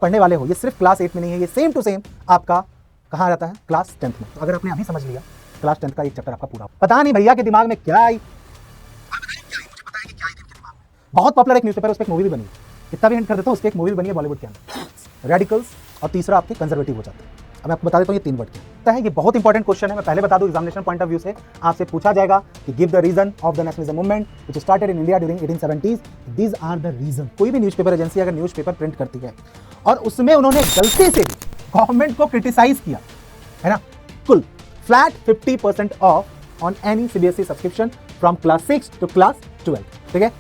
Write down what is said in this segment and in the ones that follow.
पढ़ने वाले हो, ये सिर्फ क्लास 8 में नहीं है, ये सेम टू सेम आपका कहाँ रहता है, क्लास 10th में। तो अगर आपने अभी समझ लिया, क्लास 10th का एक चैप्टर आपका पूरा। पता नहीं भैया के दिमाग में क्या आई, बहुत पॉपुलर एक न्यूज़पेपर, उस पर एक मूवी भी बनी है। इतना भी हिंट कर देता हूँ, उस पर एक मूवी भी बनी है बॉलीवुड के अंदर, रेडिकल्स, और तीसरा आपके कंजर्वेटिव हो जाते हैं। अब मैं आपको बता देता हूँ ये 3 वर्ड क्या है। ये बहुत इंपॉर्टेंट क्वेश्चन है, मैं पहले बता दूं, एग्जामिनेशन पॉइंट ऑफ व्यू से आपसे पूछा जाएगा कि give the reason of the nationalism movement which started in India during 1870s। These are the reason. कोई भी न्यूज़पेपर एजेंसी अगर न्यूज़पेपर प्रिंट करती है और उसमें उन्होंने गलती से भी गवर्नमेंट को क्रिटिसाइज किया है ना, कुल flat 50% off on any CBSE subscription from class 6 to class 12। ठीक है,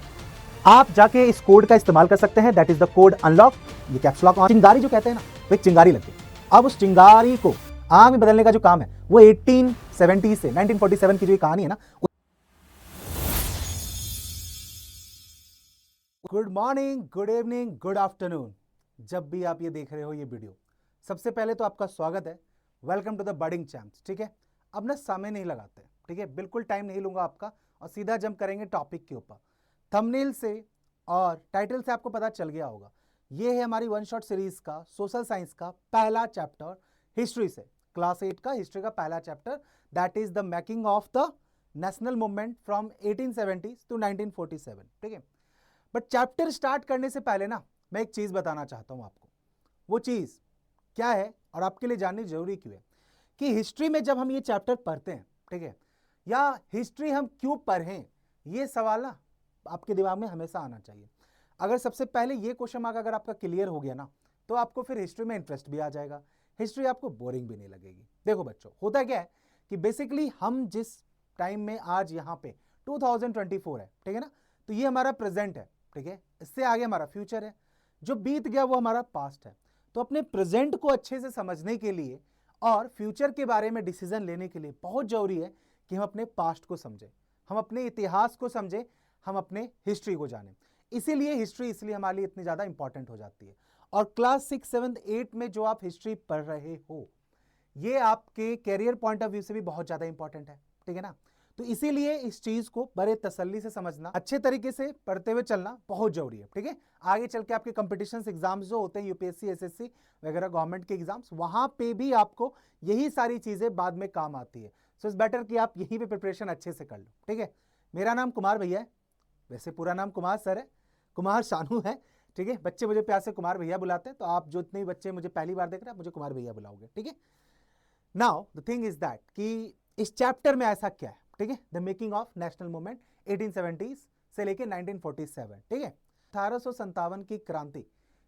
आप जाके इस कोड का इस्तेमाल कर सकते हैं, that is the code unlock. ये कैप्स लॉक ऑन। चिंगारी जो कहते हैं ना, वो एक चिंगारी लग गई। अब उस चिंगारी को आग में बदलने का जो काम है वो 1870 से 1947 की जो कहानी है ना। Good morning, good evening, good afternoon, जब भी आप ये देख रहे हो ये वीडियो, सबसे पहले तो आपका स्वागत है। Welcome to the budding champs. ठीक है, अब ना समय नहीं लगाते, ठीक है, बिल्कुल टाइम नहीं लूंगा आपका, और सीधा जंप करेंगे टॉपिक के ऊपर। थंबनेल से और टाइटल से आपको पता चल गया होगा, ये है हमारी वन शॉट सीरीज का सोशल साइंस का पहला चैप्टर, हिस्ट्री से, क्लास 8 का हिस्ट्री का पहला chapter, that is the making of the national movement from 1870 to 1947। ठीक है, बट चैप्टर स्टार्ट करने से पहले ना मैं एक चीज बताना चाहता हूं आपको। वो चीज क्या है और आपके लिए जाननी जरूरी क्यों है कि हिस्ट्री में जब हम ये चैप्टर पढ़ते हैं, ठीक है, या हिस्ट्री हम क्यों पढ़ें, ये सवाल ना आपके दिमाग में हमेशा आना चाहिए। अगर सबसे पहले ये क्वेश्चन मार्क अगर आपका क्लियर हो गया ना, तो आपको फिर हिस्ट्री में इंटरेस्ट भी आ जाएगा, हिस्ट्री आपको बोरिंग भी नहीं लगेगी। देखो बच्चों, होता क्या है कि बेसिकली हम जिस टाइम में आज यहाँ पे 2024 है, ठीक है ना, तो ये हमारा प्रेजेंट है, ठीक है, इससे आगे हमारा फ्यूचर है, जो बीत गया वो हमारा पास्ट है। तो अपने प्रेजेंट को अच्छे से समझने के लिए और फ्यूचर के बारे में डिसीजन लेने के लिए बहुत जरूरी है कि हम अपने पास्ट को समझें, हम अपने इतिहास को समझें, हम अपने हिस्ट्री को जानें। इसीलिए हिस्ट्री इसलिए हमारे लिए इतनी ज़्यादा इंपॉर्टेंट हो जाती है। और क्लास 6, 7, 8 में जो आप हिस्ट्री पढ़ रहे हो, ये आपके कैरियर पॉइंट ऑफ व्यू से भी बहुत ज़्यादा इंपॉर्टेंट है, ठीक है ना। तो इसीलिए इस चीज को बड़े तसल्ली से समझना, अच्छे तरीके से पढ़ते हुए चलना बहुत जरूरी है, ठीक है। आगे चल के आपके कंपटीशन एग्जाम्स जो होते हैं, यूपीएससी, एसएससी वगैरह गवर्नमेंट के एग्जाम्स, वहां पे भी आपको यही सारी चीजें बाद में काम आती है। सो इट्स बेटर कि आप यहीं पे प्रिपरेशन अच्छे से कर लो, ठीक है। मेरा नाम कुमार भैया है, वैसे पूरा नाम कुमार सर है, कुमार शानू है, ठीक है। बच्चे मुझे प्यार से कुमार भैया बुलाते हैं, तो आप जो इतने बच्चे मुझे पहली बार देख रहे हैं, मुझे कुमार भैया बुलाओगे, ठीक है। Now the thing is that कि इस चैप्टर में ऐसा क्या है, ठीक है, the making of national movement 1870s से लेके 1947, ठीक है। 1857 की क्रांति,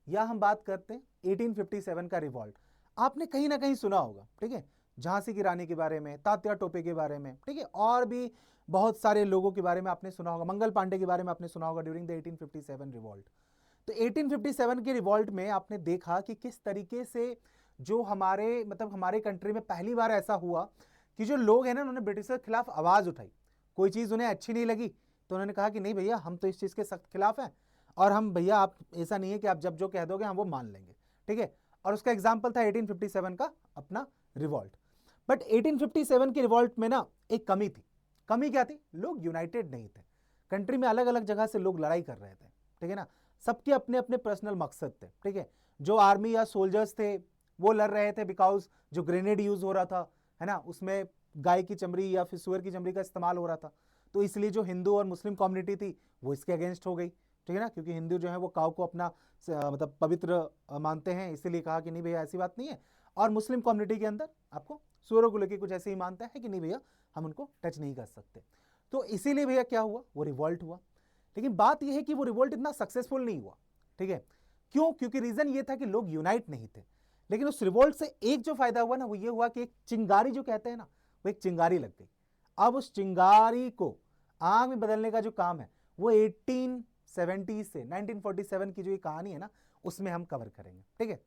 या हम बात करते हैं 1857 का रिवॉल्ट। आपने कहीं ना कहीं सुना होगा, ठीक है, झांसी की रानी के बारे में, तात्या टोपे के बारे में, ठीक है, और भी बहुत सारे लोगों के बारे में आपने सुना होगा, मंगल पांडे के बारे में आपने सुना होगा ड्यूरिंग द 1857 रिवॉल्ट। तो 1857 के रिवॉल्ट में आपने देखा कि किस तरीके से जो हमारे मतलब हमारे कंट्री में पहली बार ऐसा हुआ कि जो लोग हैं ना, उन्होंने ब्रिटिशर के खिलाफ आवाज उठाई। कोई चीज उन्हें अच्छी नहीं लगी तो उन्होंने कहा कि नहीं भैया, हम तो इस चीज के सख्त खिलाफ हैं, और हम भैया, आप ऐसा नहीं है कि आप जब जो कह दोगे हम वो मान लेंगे, ठीक है। और उसका एग्जाम्पल था 1857 का अपना रिवॉल्ट। बट 1857 की रिवॉल्ट में ना एक कमी थी। कमी क्या थी? लोग यूनाइटेड नहीं थे। कंट्री में अलग अलग जगह से लोग लड़ाई कर रहे थे, ठीक है ना। सबके अपने अपने पर्सनल मकसद थे, ठीक है। जो आर्मी या सोल्जर्स थे वो लड़ रहे थे बिकॉज जो ग्रेनेड यूज हो रहा था, है ना, उसमें गाय की चमड़ी या फिर सुअर की चमड़ी का इस्तेमाल हो रहा था। तो इसलिए जो हिंदू और मुस्लिम कम्युनिटी थी वो इसके अगेंस्ट हो गई, ठीक है ना, क्योंकि हिंदू जो है वो काऊ को अपना मतलब पवित्र मानते हैं, इसीलिए कहा कि नहीं भैया ऐसी बात नहीं है। और मुस्लिम कम्युनिटी के अंदर आपको सुअरों को लेकर कुछ ऐसे ही मानते हैं कि नहीं भैया, हम उनको टच नहीं कर सकते। तो इसीलिए भैया क्या हुआ, वो रिवॉल्ट हुआ। लेकिन बात यह है कि वो रिवॉल्ट इतना सक्सेसफुल नहीं हुआ, ठीक है। क्यों? क्योंकि रीजन ये था कि लोग यूनाइट नहीं थे। लेकिन उस रिवोल्ट से एक जो फायदा हुआ ना, वो ये हुआ कि एक चिंगारी जो कहते हैं ना, वो एक चिंगारी लग गई। अब उस चिंगारी को आग में बदलने का जो काम है वो 1870 से 1947 की जो ये कहानी है ना, उसमें हम कवर करेंगे, ठीक है।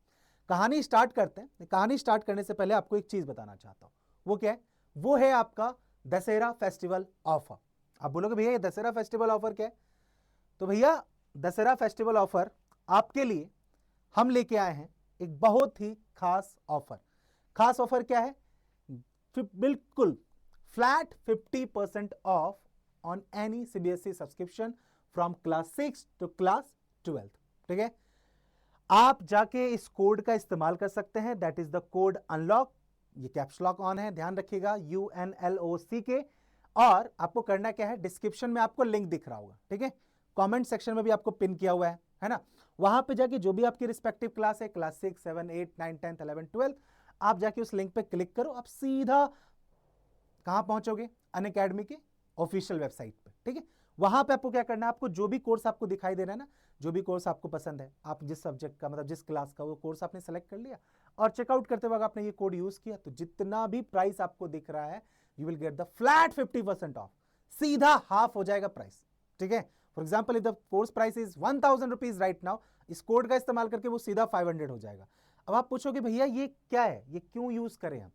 कहानी स्टार्ट करते हैं। कहानी स्टार्ट करने से पहले आपको एक चीज बताना चाहता हूं। वो क्या है? वो है आपका दशहरा फेस्टिवल ऑफर। आप बोलोगे भैया ये दशहरा फेस्टिवल ऑफर क्या है? तो भैया दशहरा फेस्टिवल ऑफर आपके लिए हम लेके आए हैं एक बहुत ही खास ऑफर। खास ऑफर क्या है? बिल्कुल flat 50% off on any CBSE subscription from class 6 to class 12, ठीक है। आप जाके इस कोड का इस्तेमाल कर सकते हैं, that is the code unlock. ये कैप्स लॉक ऑन है, ध्यान रखिएगा, UNLOCK। और आपको करना क्या है, डिस्क्रिप्शन में आपको लिंक दिख रहा होगा, ठीक है, कमेंट सेक्शन में भी आपको पिन किया हुआ है ना, वहां पे जाके जो भी आपकी रिस्पेक्टिव क्लास है, क्लास 6, 7, 8, 9, 10, 11, 12, आप जाके उस लिंक पे क्लिक करो, आप सीधा कहां पहुंचोगे, अनअकैडमी के ऑफिशियल वेबसाइट पे, ठीक है। वहां पे आपको क्या करना है, आपको जो भी कोर्स आपको दिखाई दे रहा है ना, जो भी कोर्स आपको पसंद है, आप जिस सब्जेक्ट का मतलब जिस क्लास का वो कोर्स आपने सेलेक्ट कर लिया और चेकआउट करते वक्त आपने ये कोड यूज किया, तो जितना भी प्राइस आपको दिख रहा है you will get the flat 50% of, सीधा हाफ हो जाएगा प्राइस, ठीक है। For example if the course price is 1000 rupees right now, इस कोड का इस्तेमाल करके वो सीधा 500 हो जाएगा। अब आप पूछोगे भैया ये क्या है, ये क्यों यूज करें हम,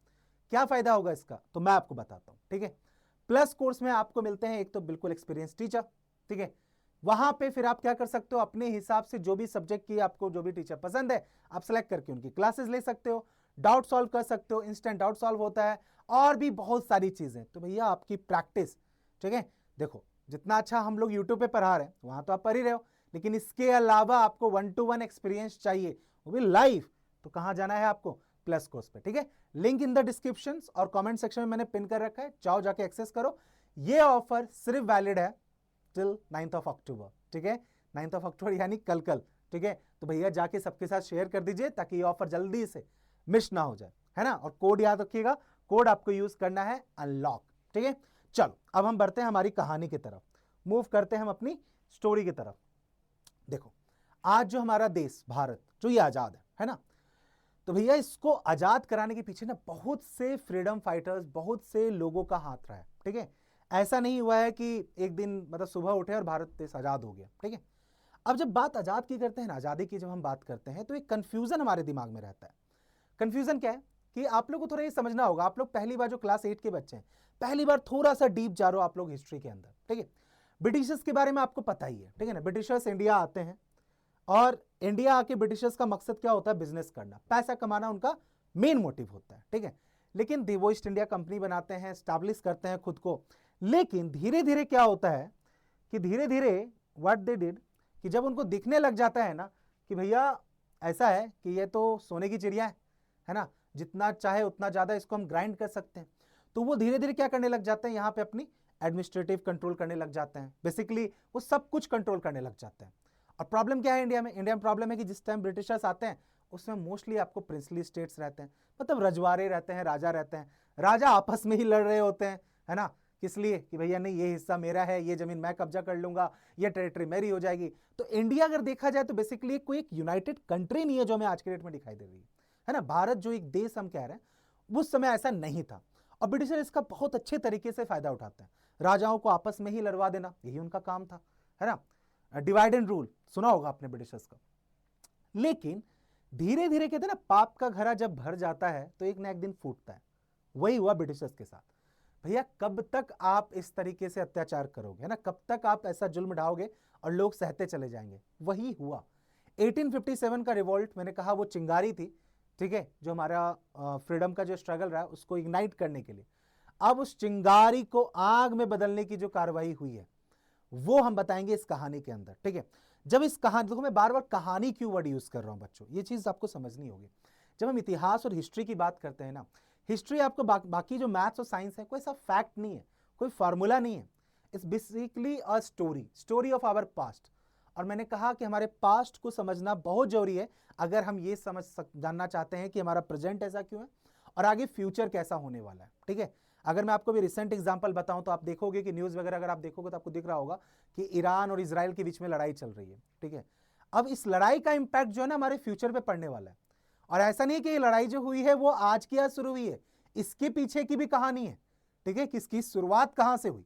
क्या फायदा होगा इसका, तो मैं आपको बताता हूं, ठीक है। प्लस कोर्स में आपको मिलते हैं एक तो बिल्कुल एक्सपीरियंस टीचर, ठीक है, वहां पे फिर आप क्या कर सकते हो, अपने हिसाब से जो भी सब्जेक्ट की आपको जो भी टीचर पसंद है आप सेलेक्ट करके उनकी क्लासेस ले सकते हो, डाउट सॉल्व कर सकते हो, इंस्टेंट डाउट सॉल्व होता है, और भी बहुत सारी चीजें। तो भैया आपकी प्रैक्टिस, ठीक है, देखो जितना अच्छा हम लोग यूट्यूब पे पढ़ा रहे हैं वहां तो आप पढ़ ही रहे हो, लेकिन इसके अलावा आपको 1-to-1 एक्सपीरियंस चाहिए, वो भी लाइव, तो कहां जाना है आपको, प्लस कोर्स पे, ठीक है। लिंक इन द डिस्क्रिप्शन और कमेंट सेक्शन में मैंने पिन कर रखा है, जाओ जाके एक्सेस करो। ये ऑफर सिर्फ वैलिड है टिल 9th ऑफ अक्टूबर, ठीक है, 9th ऑफ अक्टूबर यानी कल, ठीक है। तो भैया जाके सबके साथ शेयर कर दीजिए ताकि ये ऑफर जल्दी से मिस ना हो जाए, है ना। और कोड याद रखिएगा, कोड आपको यूज करना है अनलॉक, ठीक है। चलो अब हम बढ़ते हैं हमारी कहानी की तरफ, मूव करते हैं हम अपनी स्टोरी की तरफ। देखो आज जो हमारा देश भारत जो ये आजाद है ना, तो भैया इसको आजाद कराने के पीछे ना बहुत से फ्रीडम फाइटर्स, बहुत से लोगों का हाथ रहा है, ठीक है। ऐसा नहीं हुआ है कि एक दिन मतलब सुबह उठे और भारत देश आजाद हो गया, ठीक है। अब जब बात आजाद की करते हैं ना, आजादी की जब हम बात करते हैं तो एक कंफ्यूजन हमारे दिमाग में रहता है। कंफ्यूजन क्या है कि आप लोग को थोड़ा ये समझना होगा, आप लोग पहली बार जो क्लास 8 के बच्चे हैं, पहली बार थोड़ा सा डीप जा रहे हो आप लोग हिस्ट्री के अंदर, ठीक है। ब्रिटिशर्स के बारे में आपको पता ही है, ठीक है ना, ब्रिटिशर्स इंडिया आते हैं और इंडिया आके ब्रिटिशर्स का मकसद क्या होता है, बिजनेस करना, पैसा कमाना उनका मेन मोटिव होता है, ठीक है। लेकिन वो ईस्ट इंडिया कंपनी बनाते हैं, स्टैब्लिश करते हैं खुद को, लेकिन धीरे धीरे क्या होता है कि धीरे धीरे व्हाट दे डिड कि जब उनको दिखने लग जाता है ना कि भैया ऐसा है कि ये तो सोने की चिड़िया है ना, जितना चाहे उतना ज्यादा इसको हम ग्राइंड कर सकते हैं, तो वो धीरे धीरे क्या करने लग जाते हैं, यहाँ पे अपनी एडमिनिस्ट्रेटिव कंट्रोल करने लग जाते हैं, बेसिकली वो सब कुछ कंट्रोल करने लग जाते हैं। और प्रॉब्लम क्या है इंडिया में, इंडिया में प्रॉब्लम है कि जिस टाइम ब्रिटिशर्स आते हैं उसमें मोस्टली आपको प्रिंसली स्टेट्स रहते हैं, मतलब रजवाड़े रहते हैं, राजा रहते हैं, राजा आपस में ही लड़ रहे होते हैं, है ना, किस लिए कि भैया नहीं ये हिस्सा मेरा है, ये जमीन मैं कब्जा कर लूंगा, ये टेरिटरी मेरी हो जाएगी। तो इंडिया अगर देखा जाए तो बेसिकली कोई एक यूनाइटेड कंट्री नहीं है जो हमें आज के डेट में दिखाई दे रही है ना, भारत जो एक देश हम कह रहे हैं उस समय ऐसा नहीं था। और ब्रिटिशर इसका बहुत अच्छे तरीके से फायदा उठाते हैं, राजाओं को आपस में ही लड़वा देना यही उनका काम था, है ना, डिवाइड एंड रूल सुना होगा आपने ब्रिटिशर्स का। लेकिन धीरे धीरे कहते हैं ना, पाप का घड़ा जब भर जाता है तो एक ना एक दिन फूटता है, वही हुआ ब्रिटिशर्स के साथ। भैया कब तक आप इस तरीके से अत्याचार करोगे, है ना, कब तक आप ऐसा जुल्म ढाओगे और लोग सहते चले जाएंगे, वही हुआ। 1857 का रिवोल्ट, मैंने कहा वो चिंगारी थी, ठीक है, जो हमारा फ्रीडम का जो स्ट्रगल रहा उसको इग्नाइट करने के लिए। अब उस चिंगारी को आग में बदलने की जो कार्रवाई हुई है वो हम बताएंगे इस कहानी के अंदर, ठीक है। जब इस कहानी, देखो मैं बार बार कहानी क्यों वर्ड यूज कर रहा हूं बच्चों, ये चीज आपको समझनी होगी। जब हम इतिहास और हिस्ट्री की बात करते हैं ना, हिस्ट्री आपको बाकी जो मैथ्स और साइंस है कोई ऐसा फैक्ट नहीं है, कोई फार्मूला नहीं है, it's basically a story of our past. और मैंने कहा कि हमारे पास्ट को समझना बहुत जरूरी है अगर हम ये जानना चाहते हैं कि हमारा प्रेजेंट ऐसा क्यों है और आगे फ्यूचर कैसा होने वाला है, ठीक है। अगर मैं आपको भी रिसेंट एग्जांपल बताऊं तो आप देखोगे कि न्यूज़ वगैरह अगर आप देखोगे तो आपको दिख रहा होगा कि ईरान और इजराइल के बीच में लड़ाई चल रही है, ठीक है। अब इस लड़ाई का इंपैक्ट जो है ना हमारे फ्यूचर पे पड़ने वाला है, और ऐसा नहीं कि ये लड़ाई जो हुई है वो आज की आज शुरू हुई है, इसके पीछे की भी कहानी है, ठीक है, किसकी शुरुआत कहां से हुई।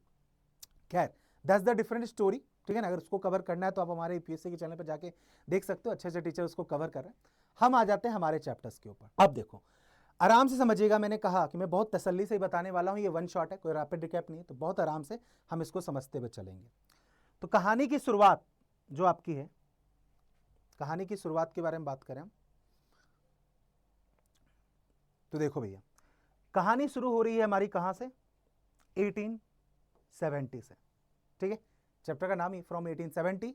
खैर दैट्स द डिफरेंट स्टोरी, ठीक है ना। अगर उसको कवर करना है तो आप हमारे यूपीएससी के चैनल पर जाके देख सकते हो, अच्छे अच्छे टीचर उसको कवर कर रहे हैं। हम आ जाते हैं हमारे चैप्टर्स के ऊपर। अब देखो आराम से समझिएगा, मैंने कहा कि मैं बहुत तसल्ली से ही बताने वाला हूं, ये वन शॉट है, कोई रैपिड रिकैप नहीं है, तो बहुत आराम से हम इसको समझते हुए चलेंगे। तो कहानी की शुरुआत जो आपकी है, कहानी की शुरुआत के बारे में बात करें तो देखो भैया कहानी शुरू हो रही है हमारी कहां से, 1870 से, ठीक है। चैप्टर का नाम ही फ्रॉम 1870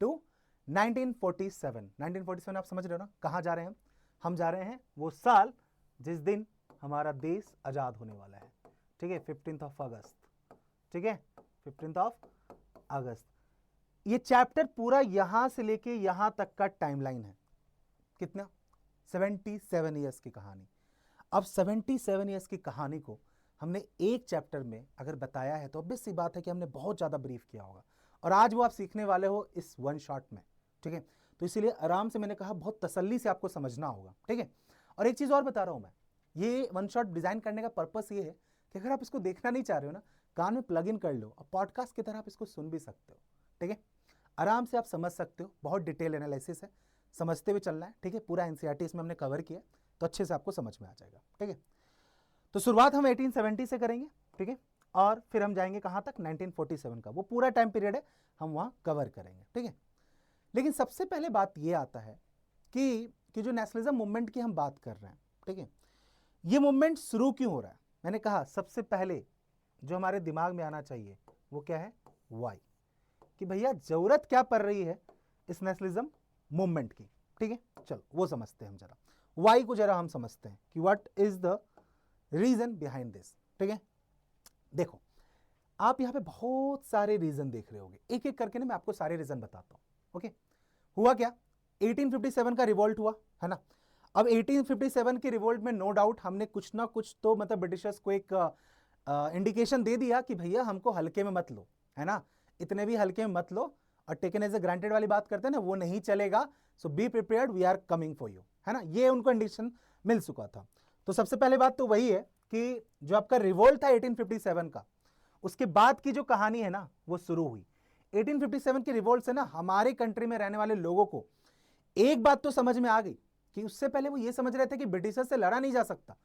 टू 1947 आप समझ रहे हो ना, कहाँ जा रहे हैं हम जा रहे हैं वो साल जिस दिन हमारा देश आजाद होने वाला है, ठीक है, 15 अगस्त, ठीक है, 15 अगस्त। ये चैप्टर पूरा यहां से लेके यहां तक का टाइमलाइन है, कितना, 77 ईयर्स की कहानी। अब 77 ईयर्स की कहानी को हमने एक चैप्टर में अगर बताया है तो ऑब्वियस सी बात है कि हमने बहुत ज़्यादा ब्रीफ किया होगा, और आज वो आप सीखने वाले हो इस वन शॉट में, ठीक है। तो इसीलिए आराम से मैंने कहा बहुत तसल्ली से आपको समझना होगा, ठीक है। और एक चीज़ और बता रहा हूँ मैं, ये वन शॉट डिज़ाइन करने का पर्पस ये है कि अगर आप इसको देखना नहीं चाह रहे हो ना, कान में प्लग इन कर लो और पॉडकास्ट की तरह आप इसको सुन भी सकते हो, ठीक है। आराम से आप समझ सकते हो, बहुत डिटेल एनालिसिस है, समझते हुए चलना है, ठीक है। पूरा एनसीईआरटी इसमें हमने कवर किया तो अच्छे से आपको समझ में आ जाएगा, ठीक है। तो शुरुआत हम 1870 से करेंगे, ठीक है, और फिर हम जाएंगे कहाँ तक, 1947 का वो पूरा टाइम पीरियड है, हम वहाँ कवर करेंगे, ठीक है। लेकिन सबसे पहले बात ये आता है कि जो नेशनलिज्म मूवमेंट की हम बात कर रहे हैं, ठीक है, ये मूवमेंट शुरू क्यों हो रहा है। मैंने कहा सबसे पहले जो हमारे दिमाग में आना चाहिए वो क्या है, वाई, कि भैया जरूरत क्या पड़ रही है इस नेशनलिज्म मूवमेंट की, ठीक है। चलो वो समझते हैं हम, जरा वाई को जरा हम समझते हैं कि what is the reason behind this, ठीक है। देखो आप यहां पे बहुत सारे रीजन देख रहे होंगे, एक एक करके ना मैं आपको सारे रीजन बताता हूं, ओके। हुआ क्या, 1857 का रिवोल्ट हुआ है ना। अब 1857 के रिवोल्ट में नो डाउट हमने कुछ ना कुछ तो मतलब ब्रिटिशर्स को एक इंडिकेशन दे दिया कि भैया हमको हल्के में मत लो, है ना, इतने भी हल्के में मत लो, और टेकन एज ए ग्रांटेड वाली बात करते हैं ना, वो नहीं चलेगा। So be prepared, we are coming for you, है ना, ये उनको इंडिकेशन मिल चुका था। तो सबसे पहले बात तो वही है कि जो आपका रिवोल्ट था 1857 का, उसके बाद की जो कहानी है ना वो शुरू हुई 1857 के रिवोल्ट से ना। हमारे कंट्री में रहने वाले लोगों को एक बात तो समझ में आ गई कि उससे पहले वो ये समझ रहे थे कि ब्रिटिशर्स से लड़ा नहीं जा सकता,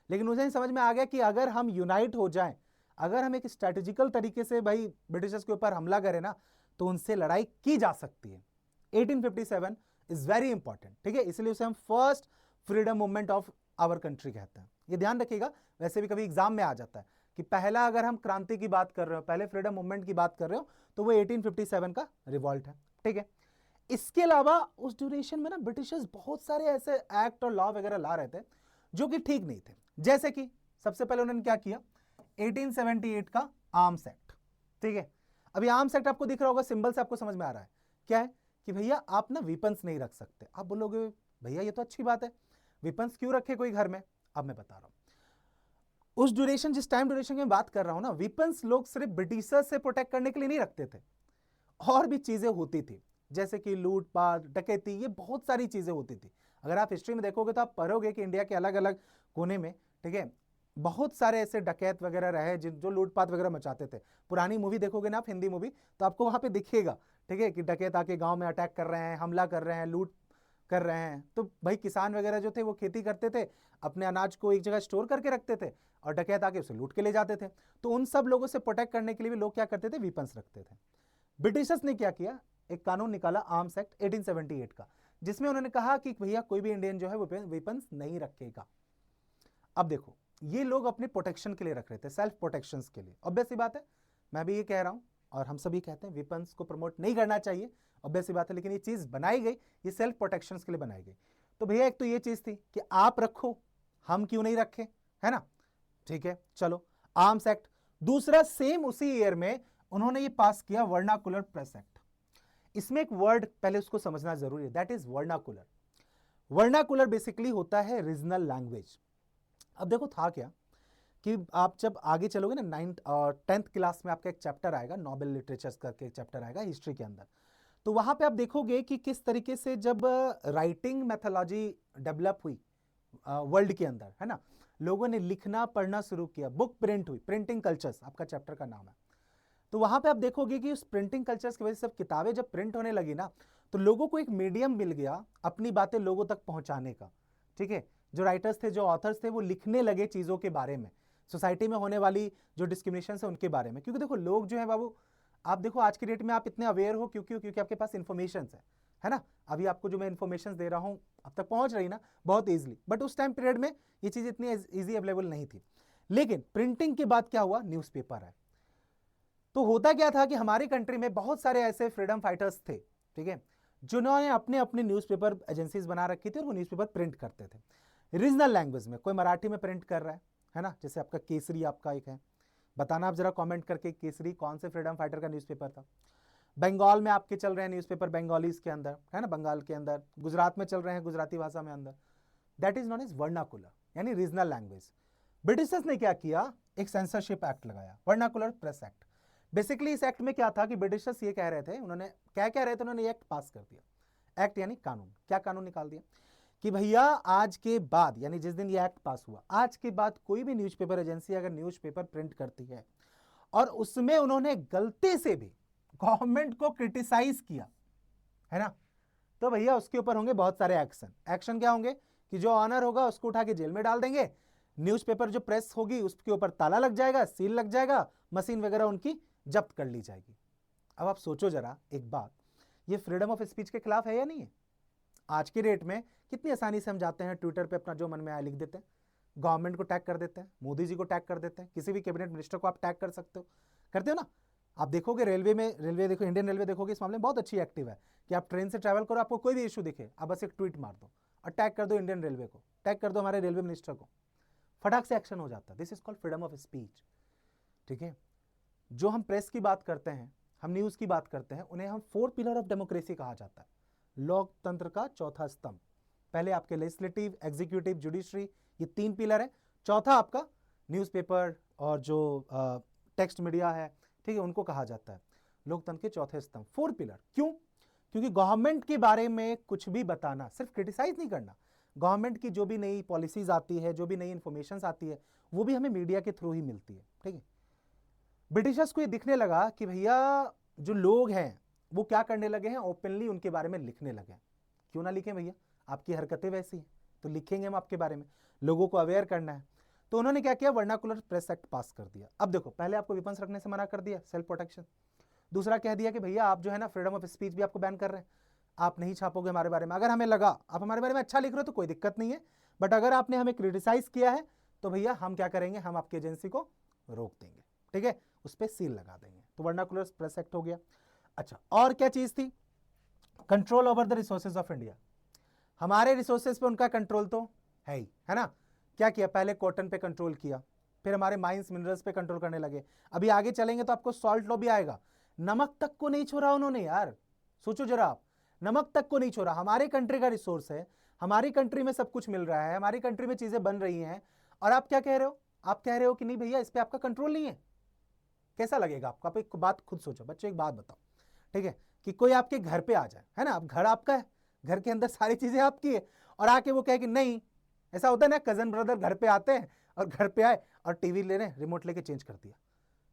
लेकिन उसे समझ में आ गया कि अगर हम यूनाइट हो जाएं, अगर हम एक स्ट्रेटेजिकल तरीके से भाई ब्रिटिशर्स के ऊपर हमला करें ना, तो उनसे लड़ाई की जा सकती है। 1857 इज वेरी इंपॉर्टेंट, ठीक है, इसलिए उसे हम first freedom movement of our country कहते हैं। ये ध्यान रखिएगा, वैसे भी कभी एग्जाम में आ जाता है कि पहला अगर हम क्रांति की बात कर रहे हो, पहले फ्रीडम मूवमेंट की बात कर रहे हो, तो वो 1857 का रिवॉल्ट है, ठीक है। इसके अलावा उस ड्यूरेशन में ना ब्रिटिशर्स बहुत सारे ऐसे एक्ट और लॉ वगैरह ला रहे थे जो कि ठीक नहीं थे। जैसे कि सबसे पहले उन्होंने क्या किया, 1878 का आर्म्स एक्ट, ठीक है। अभी आर्म्स एक्ट आपको दिख रहा होगा, सिंबल से आपको समझ में आ रहा है क्या है, कि भैया आप ना वेपन्स नहीं रख सकते। आप बोलोगे भैया ये तो अच्छी बात है, वेपन्स क्यों रखे कोई घर में। अब मैं बता रहा हूं, उस ड्यूरेशन, जिस टाइम ड्यूरेशन की मैं बात कर रहा हूं ना, वेपन्स लोग सिर्फ ब्रिटिशर्स से प्रोटेक्ट करने के लिए नहीं रखते थे, और भी चीजें होती थी, जैसे कि लूटपाट, डकैती, ये बहुत सारी चीजें होती थी। अगर आप हिस्ट्री में देखोगे तो आप पढ़ोगे कि इंडिया के अलग अलग कोने में, ठीक है, बहुत सारे ऐसे डकैत वगैरह रहे जो लूटपाट वगैरह मचाते थे। पुरानी मूवी देखोगे ना आप, हिंदी मूवी, तो आपको वहां पे दिखेगा, ठीक है, कि डकैत आके गांव में अटैक कर रहे हैं, हमला कर रहे हैं, लूट कर रहे हैं। तो भाई किसान वगैरह जो थे वो खेती करते थे, अपने अनाज को एक जगह स्टोर करके रखते थे, और डकैत आके उसे लूट के ले जाते थे। तो उन सब लोगों से प्रोटेक्ट करने के लिए भी लोग क्या करते थे, वेपन्स रखते थे। ब्रिटिशर्स ने क्या किया, एक कानून निकाला आर्म्स एक्ट 1878 का, जिसमें उन्होंने कहा कि भैया कोई भी इंडियन जो है वो वेपन्स नहीं रखेगा। अब देखो ये लोग अपने प्रोटेक्शन के लिए रख रहे थे, सेल्फ प्रोटेक्शन के लिए। ऑब्वियस सी बात है, मैं भी ये कह रहा हूं और हम सभी कहते हैं वेपन्स को प्रमोट नहीं करना चाहिए, ऑब्वियस सी बात है, लेकिन ये चीज बनाई गई, ये सेल्फ प्रोटेक्शन के लिए बनाई गई। तो भैया एक तो ये चीज थी कि आप रखो, हम क्यों नहीं रखे, है ना, ठीक है। चलो आर्म्स एक्ट। दूसरा, सेम उसी ईयर में उन्होंने ये पास किया वर्नाकुलर प्रेस एक्ट। इसमें एक वर्ड पहले उसको समझना जरूरी है, that is vernacular. Vernacular basically होता है रीजनल लैंग्वेज। अब देखो था क्या कि आप जब आगे चलोगे ना, 9th और 10th क्लास में आपका एक चैप्टर आएगा, नोबेल लिटरेचर्स करके एक चैप्टर आएगा हिस्ट्री के अंदर। तो वहां पे आप देखोगे कि किस तरीके से जब राइटिंग मेथोलॉजी डेवलप हुई वर्ल्ड के अंदर, है ना, लोगों ने लिखना पढ़ना शुरू किया, बुक प्रिंट हुई, प्रिंटिंग कल्चर्स आपका चैप्टर का नाम है। तो वहां पे आप देखोगे कि उस प्रिंटिंग कल्चर्स की वजह से सब किताबें जब प्रिंट होने लगी ना, तो लोगों को एक मीडियम मिल गया अपनी बातें लोगों तक पहुंचाने का, ठीक है। जो राइटर्स थे, जो ऑथर्स थे, वो लिखने लगे चीजों के बारे में, सोसाइटी में होने वाली जो डिस्क्रिमिनेशन है उनके बारे में। क्योंकि देखो लोग जो है बाबू, आप देखो आज की डेट में आप इतने अवेयर हो क्योंकि आपके पास इन्फॉर्मेशन है ना। अभी आपको जो मैं इन्फॉर्मेशन दे रहा हूं अब तक पहुंच रही ना बहुत ईजिली, बट उस टाइम पीरियड में ये चीज इतनी ईजी अवेलेबल नहीं थी। लेकिन प्रिंटिंग के बाद क्या हुआ, न्यूज़पेपर है। तो होता क्या था कि हमारी कंट्री में बहुत सारे ऐसे फ्रीडम फाइटर्स थे, ठीक है, जिन्होंने अपने अपने न्यूज़पेपर एजेंसीज बना रखी थी और वो न्यूज़पेपर प्रिंट करते थे रीजनल लैंग्वेज में। कोई मराठी में प्रिंट कर रहा है ना, जैसे आपका केसरी आपका एक है, बताना आप जरा कमेंट करके केसरी कौन से फ्रीडम फाइटर का न्यूज़पेपर था। बंगाल में आपके चल रहे हैं न्यूज़पेपर बंगालीज के अंदर, है ना, बंगाल के अंदर। गुजरात में चल रहे हैं गुजराती भाषा में अंदर। That is known as vernacular, यानी रीजनल लैंग्वेज। ब्रिटिशर्स ने क्या किया, एक सेंसरशिप एक्ट लगाया, वर्नाकुलर प्रेस एक्ट। बेसिकली इस एक्ट में क्या था कि ब्रिटिशर्स ये कह रहे थे, उन्होंने क्या कह रहे थे, उन्होंने एक्ट पास कर दिया। एक्ट यानी कानून, क्या कानून निकाल दिया कि भैया आज के बाद, यानी जिस दिन ये एक्ट पास हुआ, आज के बाद कोई भी न्यूज़पेपर एजेंसी अगर न्यूज़पेपर प्रिंट करती है और उसमें उन्होंने गलती से भी गवर्नमेंट को क्रिटिसाइज किया, है ना, तो भैया उसके ऊपर होंगे बहुत सारे एक्शन। एक्शन क्या होंगे कि जो ऑनर होगा उसको उठा के जेल में डाल देंगे, न्यूज़पेपर जो प्रेस होगी उसके ऊपर ताला लग जाएगा, सील लग जाएगा, मशीन वगैरह उनकी जब्त कर ली जाएगी। अब आप सोचो जरा एक बात, ये फ्रीडम ऑफ स्पीच के खिलाफ है या नहीं है? आज के डेट में कितनी आसानी से हम जाते हैं ट्विटर पे अपना जो मन में आया लिख देते हैं, गवर्नमेंट को टैग कर देते हैं, मोदी जी को टैग कर देते हैं, किसी भी कैबिनेट मिनिस्टर को आप टैग कर सकते हो, करते हो ना। आप देखोगे रेलवे में, रेलवे देखो, इंडियन रेलवे देखोगे इस मामले में बहुत अच्छी एक्टिव है कि आप ट्रेन से ट्रैवल करो, आपको कोई भी इशू दिखे, आप बस एक ट्वीट मार दो और टैग कर दो इंडियन रेलवे को, टैग कर दो हमारे रेलवे मिनिस्टर को, फटाक से एक्शन हो जाता है। This is called freedom of speech. ठीक है, जो हम प्रेस की बात करते हैं, हम न्यूज़ की बात करते हैं, उन्हें हम 4 पिलर ऑफ डेमोक्रेसी कहा जाता है, लोकतंत्र का चौथा स्तंभ। पहले आपके लेजिस्लेटिव, एग्जीक्यूटिव, जुडिशरी, ये 3 पिलर है। चौथा आपका न्यूज़पेपर और जो टेक्स्ट मीडिया है, ठीक है, उनको कहा जाता है लोकतंत्र के चौथे स्तंभ, 4 पिलर। क्यों? क्योंकि गवर्नमेंट के बारे में कुछ भी बताना, सिर्फ क्रिटिसाइज नहीं करना, गवर्नमेंट की जो भी नई पॉलिसीज आती है, जो भी नई इंफॉर्मेशन आती है, वो भी हमें मीडिया के थ्रू ही मिलती है। ठीक है, ब्रिटिशर्स को ये दिखने लगा कि भैया जो लोग हैं वो क्या करने लगे हैं, ओपनली उनके बारे में लिखने लगे। क्यों ना लिखें भैया, आपकी हरकतें वैसी हैं तो लिखेंगे हम आपके बारे में, लोगों को अवेयर करना है। तो उन्होंने क्या किया, वर्नाकुलर प्रेस एक्ट पास कर दिया। अब देखो, पहले आपको वेपन्स रखने से मना कर दिया, सेल्फ प्रोटेक्शन। दूसरा कह दिया कि भैया आप जो है ना फ्रीडम ऑफ स्पीच भी आपको बैन कर रहे हैं, आप नहीं छापोगे हमारे बारे में। अगर हमें लगा आप हमारे बारे में अच्छा लिख रहे हो तो कोई दिक्कत नहीं है, बट अगर आपने हमें क्रिटिसाइज किया है तो भैया हम क्या करेंगे, हम आपकी एजेंसी को रोक देंगे। ठीक है, उस पर सील लगा देंगे। तो वर्नाकुलर प्रेस एक्ट हो गया। अच्छा, और क्या चीज थी, control over the resources of India. हमारे रिसोर्सेज पे उनका कंट्रोल तो है ही, है ना। क्या किया, पहले कॉटन पे कंट्रोल किया, फिर हमारे माइंस मिनरल्स पे कंट्रोल करने लगे। अभी आगे चलेंगे तो आपको सॉल्ट लॉ भी आएगा। नमक तक को नहीं छोड़ा उन्होंने यार, सोचो जरा आप, नमक तक को नहीं छोड़ा। हमारे कंट्री का रिसोर्स है, हमारी कंट्री में सब कुछ मिल रहा है, हमारी कंट्री में चीजें बन रही हैं, और आप क्या कह रहे हो, आप कह रहे हो कि नहीं भैया इस पे आपका कंट्रोल नहीं है। कैसा लगेगा आपको? आप एक बात खुद सोचो बच्चों, एक बात बताओ, ठीक है, कि कोई आपके घर पे आ जाए, है ना, अब घर आपका है, घर के अंदर सारी चीजें आपकी है, और आके वो कहे कि नहीं, ऐसा होता है ना, कजन ब्रदर घर पे आते हैं और घर पे आए और टीवी ले रहे, रिमोट लेके चेंज कर दिया,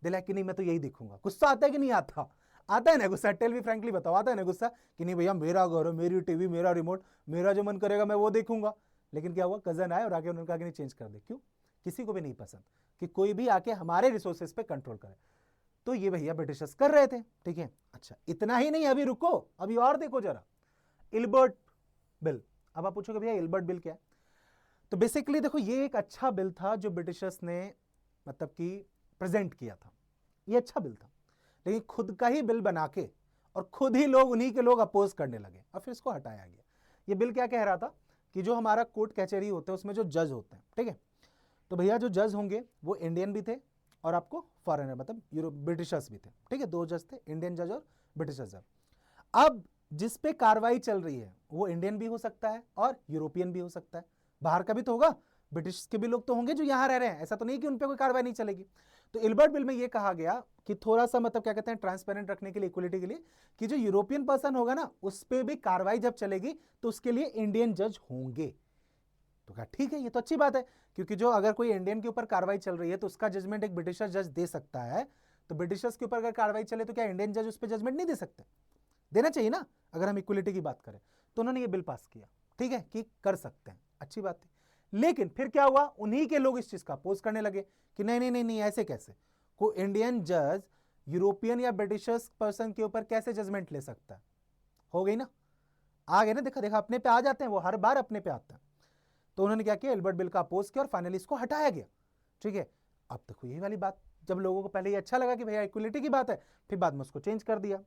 दिला कि नहीं मैं तो यही देखूंगा। गुस्सा आता है कि नहीं आता? आता है ना गुस्सा, टेल मी फ्रैंकली बताओ, आता है ना गुस्सा कि नहीं भैया मेरा घर है, मेरी टीवी, मेरा रिमोट, मेरा जो मन करेगा मैं वो देखूंगा। लेकिन क्या हुआ, कजन आए और आके उन्होंने कहा कि नहीं चेंज कर दे। क्यों? किसी को भी नहीं पसंद कि कोई भी आके हमारे रिसोर्सेज पे कंट्रोल करे। तो ये भैया ब्रिटिशर्स कर रहे थे। ठीक है, अच्छा इतना ही नहीं, अभी रुको, अभी और देखो जरा, इल्बर्ट बिल। अब आप पूछोगे भैया इल्बर्ट बिल क्या है? तो बेसिकली देखो, ये एक अच्छा बिल था जो ब्रिटिशर्स ने मतलब कि प्रेजेंट किया था। ये अच्छा बिल था, लेकिन खुद का ही बिल बना के और खुद ही लोग, उन्हीं के लोग अपोज करने लगे और फिर इसको हटाया गया। ये बिल क्या कह रहा था कि जो हमारा कोर्ट कचहरी होते हैं उसमें जो जज होते हैं, ठीक है, तो भैया जो जज होंगे वो इंडियन भी थे और आपको फॉरेनर मतलब यूरोप ब्रिटिशर्स भी थे। ठीक है, 2 जज थे, इंडियन जज और ब्रिटिश जज। अब जिस पे कार्रवाई चल रही है वो इंडियन भी हो सकता है और यूरोपियन भी हो सकता है, बाहर का भी तो होगा, ब्रिटिश के भी लोग तो होंगे जो यहां रह रहे हैं, ऐसा तो नहीं कि उन पे कोई कार्रवाई नहीं चलेगी। तो इल्बर्ट बिल में ये कहा गया कि थोड़ा सा मतलब क्या कहते हैं, ट्रांसपेरेंट रखने के लिए, इक्वलिटी के लिए, कि जो यूरोपियन पर्सन होगा ना उस पर भी कार्रवाई जब चलेगी तो उसके लिए इंडियन जज होंगे। तो कहा ठीक है, ये तो अच्छी बात है, क्योंकि जो अगर कोई इंडियन के ऊपर कार्रवाई चल रही है तो उसका जजमेंट एक ब्रिटिशर जज दे सकता है, तो ब्रिटिशर्स के ऊपर अगर कार्रवाई चले तो क्या इंडियन जज उस पर जजमेंट नहीं दे सकते? देना चाहिए ना, अगर हम इक्वलिटी की बात करें। तो उन्होंने ये बिल पास किया, ठीक है, कि कर सकते हैं, अच्छी बात है। लेकिन फिर क्या हुआ, उन्हीं के लोग इस चीज का अपोज करने लगे कि नहीं नहीं नहीं नहीं, ऐसे कैसे कोई इंडियन जज यूरोपियन या ब्रिटिशर्स पर्सन के ऊपर कैसे जजमेंट ले सकता है? हो गई ना, आ गए ना, देखा देखा, अपने पे आ जाते हैं वो, हर बार अपने पे आता है। तो उन्होंने क्या किया, इल्बर्ट बिल का अपोज किया और फाइनली इसको हटाया गया। ठीक है, अब देखो यही वाली बात, जब लोगों को पहले ये अच्छा लगा कि भैया इक्वलिटी की बात है, फिर बाद में उसको चेंज कर दिया।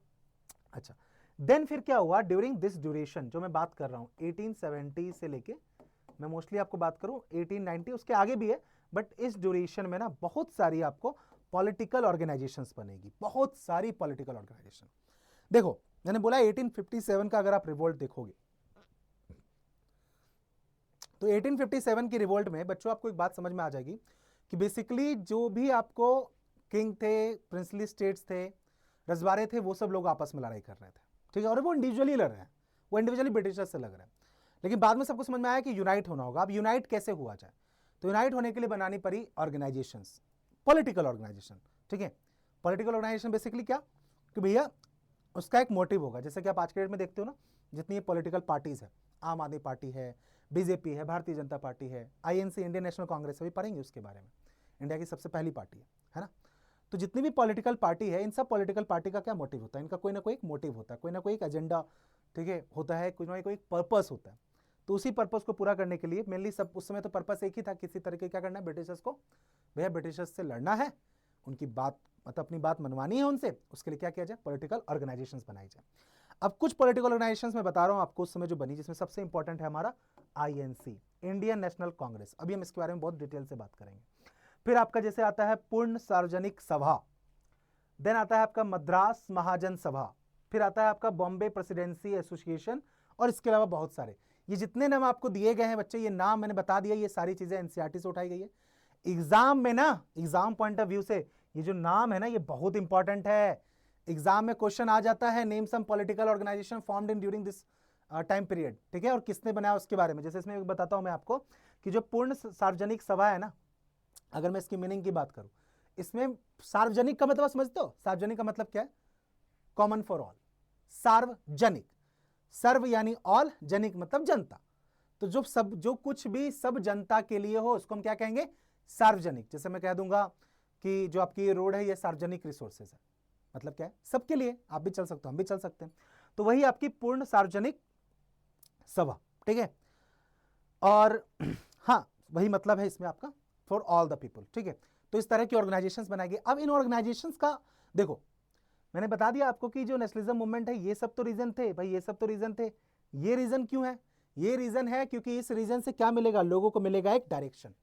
अच्छा, देन फिर क्या हुआ, ड्यूरिंग दिस ड्यूरेशन जो मैं बात कर रहा हूं 1870 से लेके, मैं मोस्टली आपको बात करूं 1890, उसके आगे भी है, बट इस ड्यूरेशन में ना बहुत सारी आपको पॉलिटिकल ऑर्गेनाइजेशंस बनेगी, बहुत सारी पॉलिटिकल ऑर्गेनाइजेशन। देखो मैंने बोला 1857 का अगर आप रिवोल्ट देखोगे तो 1857 की रिवोल्ट में बच्चों आपको एक बात समझ में आ जाएगी कि बेसिकली जो भी आपको किंग थे, प्रिंसली स्टेट्स थे, रजवाड़े थे, वो सब लोग आपस में लड़ाई कर रहे थे, ठीक है, और वो इंडिविजुअली लड़ रहे हैं, वो इंडिविजुअली ब्रिटिशर्स से लग रहे हैं। लेकिन बाद में सबको समझ में आया कि यूनाइट होना होगा। अब यूनाइट कैसे हुआ जाए, तो यूनाइट होने के लिए बनानी पड़ी ऑर्गेनाइजेशंस, पॉलिटिकल ऑर्गेनाइजेशन, ठीक है। पॉलिटिकल ऑर्गेनाइजेशन बेसिकली क्या कि भैया उसका एक मोटिव होगा, जैसे कि आप आज के डेट में देखते हो ना, जितनी पॉलिटिकल पार्टीज है, आम आदमी पार्टी है, बीजेपी है, भारतीय जनता पार्टी है, आईएनसी इंडियन नेशनल कांग्रेस, अभी पढ़ेंगे उसके बारे में, इंडिया की सबसे पहली पार्टी है ना। तो जितनी भी पॉलिटिकल पार्टी है, इन सब पॉलिटिकल पार्टी का क्या मोटिव होता है, इनका कोई ना कोई एक मोटिव होता है, कोई ना कोई एक एजेंडा, ठीक है, होता है, कोई ना कोई एक पर्पस होता है। तो उसी पर्पस को पूरा करने के लिए मेनली सब उस समय तो पर्पस एक ही था, किसी तरीके क्या करना है ब्रिटिशर्स को, भैया ब्रिटिशर्स से लड़ना है, उनकी बात मतलब अपनी बात मनवानी है उनसे, उसके लिए क्या किया जाए, पॉलिटिकल ऑर्गेनाइजेशंस बनाई जाए। अब कुछ पॉलिटिकल ऑर्गेनाइजेशंस मैं बता रहा हूं आपको उस समय जो बनी, जिसमें सबसे इंपॉर्टेंट है हमारा आईएनसी, इंडियन नेशनल कांग्रेस। अभी हम इसके बारे में बहुत डिटेल से बात करेंगे। फिर आपका जैसे आता है पूर्ण सार्वजनिक सभा, देन आता है आपका मद्रास महाजन सभा, फिर आता है आपका बॉम्बे प्रेसिडेंसी एसोसिएशन, और इसके अलावा बहुत सारे। ये जितने नाम आपको दिए गए हैं बच्चे, ये नाम मैंने बता दिया, ये सारी चीजें एनसीईआरटी से उठाई गई है। एग्जाम में ना, एग्जाम पॉइंट ऑफ व्यू से ये जो नाम है ना, ये बहुत इंपॉर्टेंट है। एग्जाम में क्वेश्चन आ जाता है, name some political organisation formed in during this time period, ठीक है, और किसने बनाया उसके बारे में। जैसे इसमें बताता हूं मैं आपको कि जो पूर्ण सार्वजनिक सभा है ना, अगर मैं इसकी मीनिंग की बात करूं, इसमें सार्वजनिक का मतलब समझते हो, सार्वजनिक का मतलब क्या है, कॉमन फॉर ऑल, सार्वजनिक, सर्व यानी ऑल, जनिक मतलब जनता, तो जो कुछ भी सब जनता के लिए हो उसको हम क्या कहेंगे, सार्वजनिक। जैसे मैं कह दूंगा कि जो आपकी ये रोड है ये सार्वजनिक रिसोर्सेज है, मतलब क्या है, सबके लिए, आप भी चल सकते हो, हम भी चल सकते हैं, तो वही आपकी पूर्ण सार्वजनिक सभा, ठीक है। और हाँ, वही मतलब है इसमें आपका फॉर ऑल द पीपल, ठीक है। तो इस तरह की ऑर्गेनाइजेशंस बनाएगी। अब इन ऑर्गेनाइजेशंस का देखो, मैंने बता दिया आपको कि जो नेशनलिज्म मूवमेंट है, ये सब तो रीजन थे भाई, ये सब तो रीजन थे। ये रीजन क्यों है, ये रीजन है क्योंकि इस रीजन से क्या मिलेगा, लोगों को मिलेगा एक डायरेक्शन।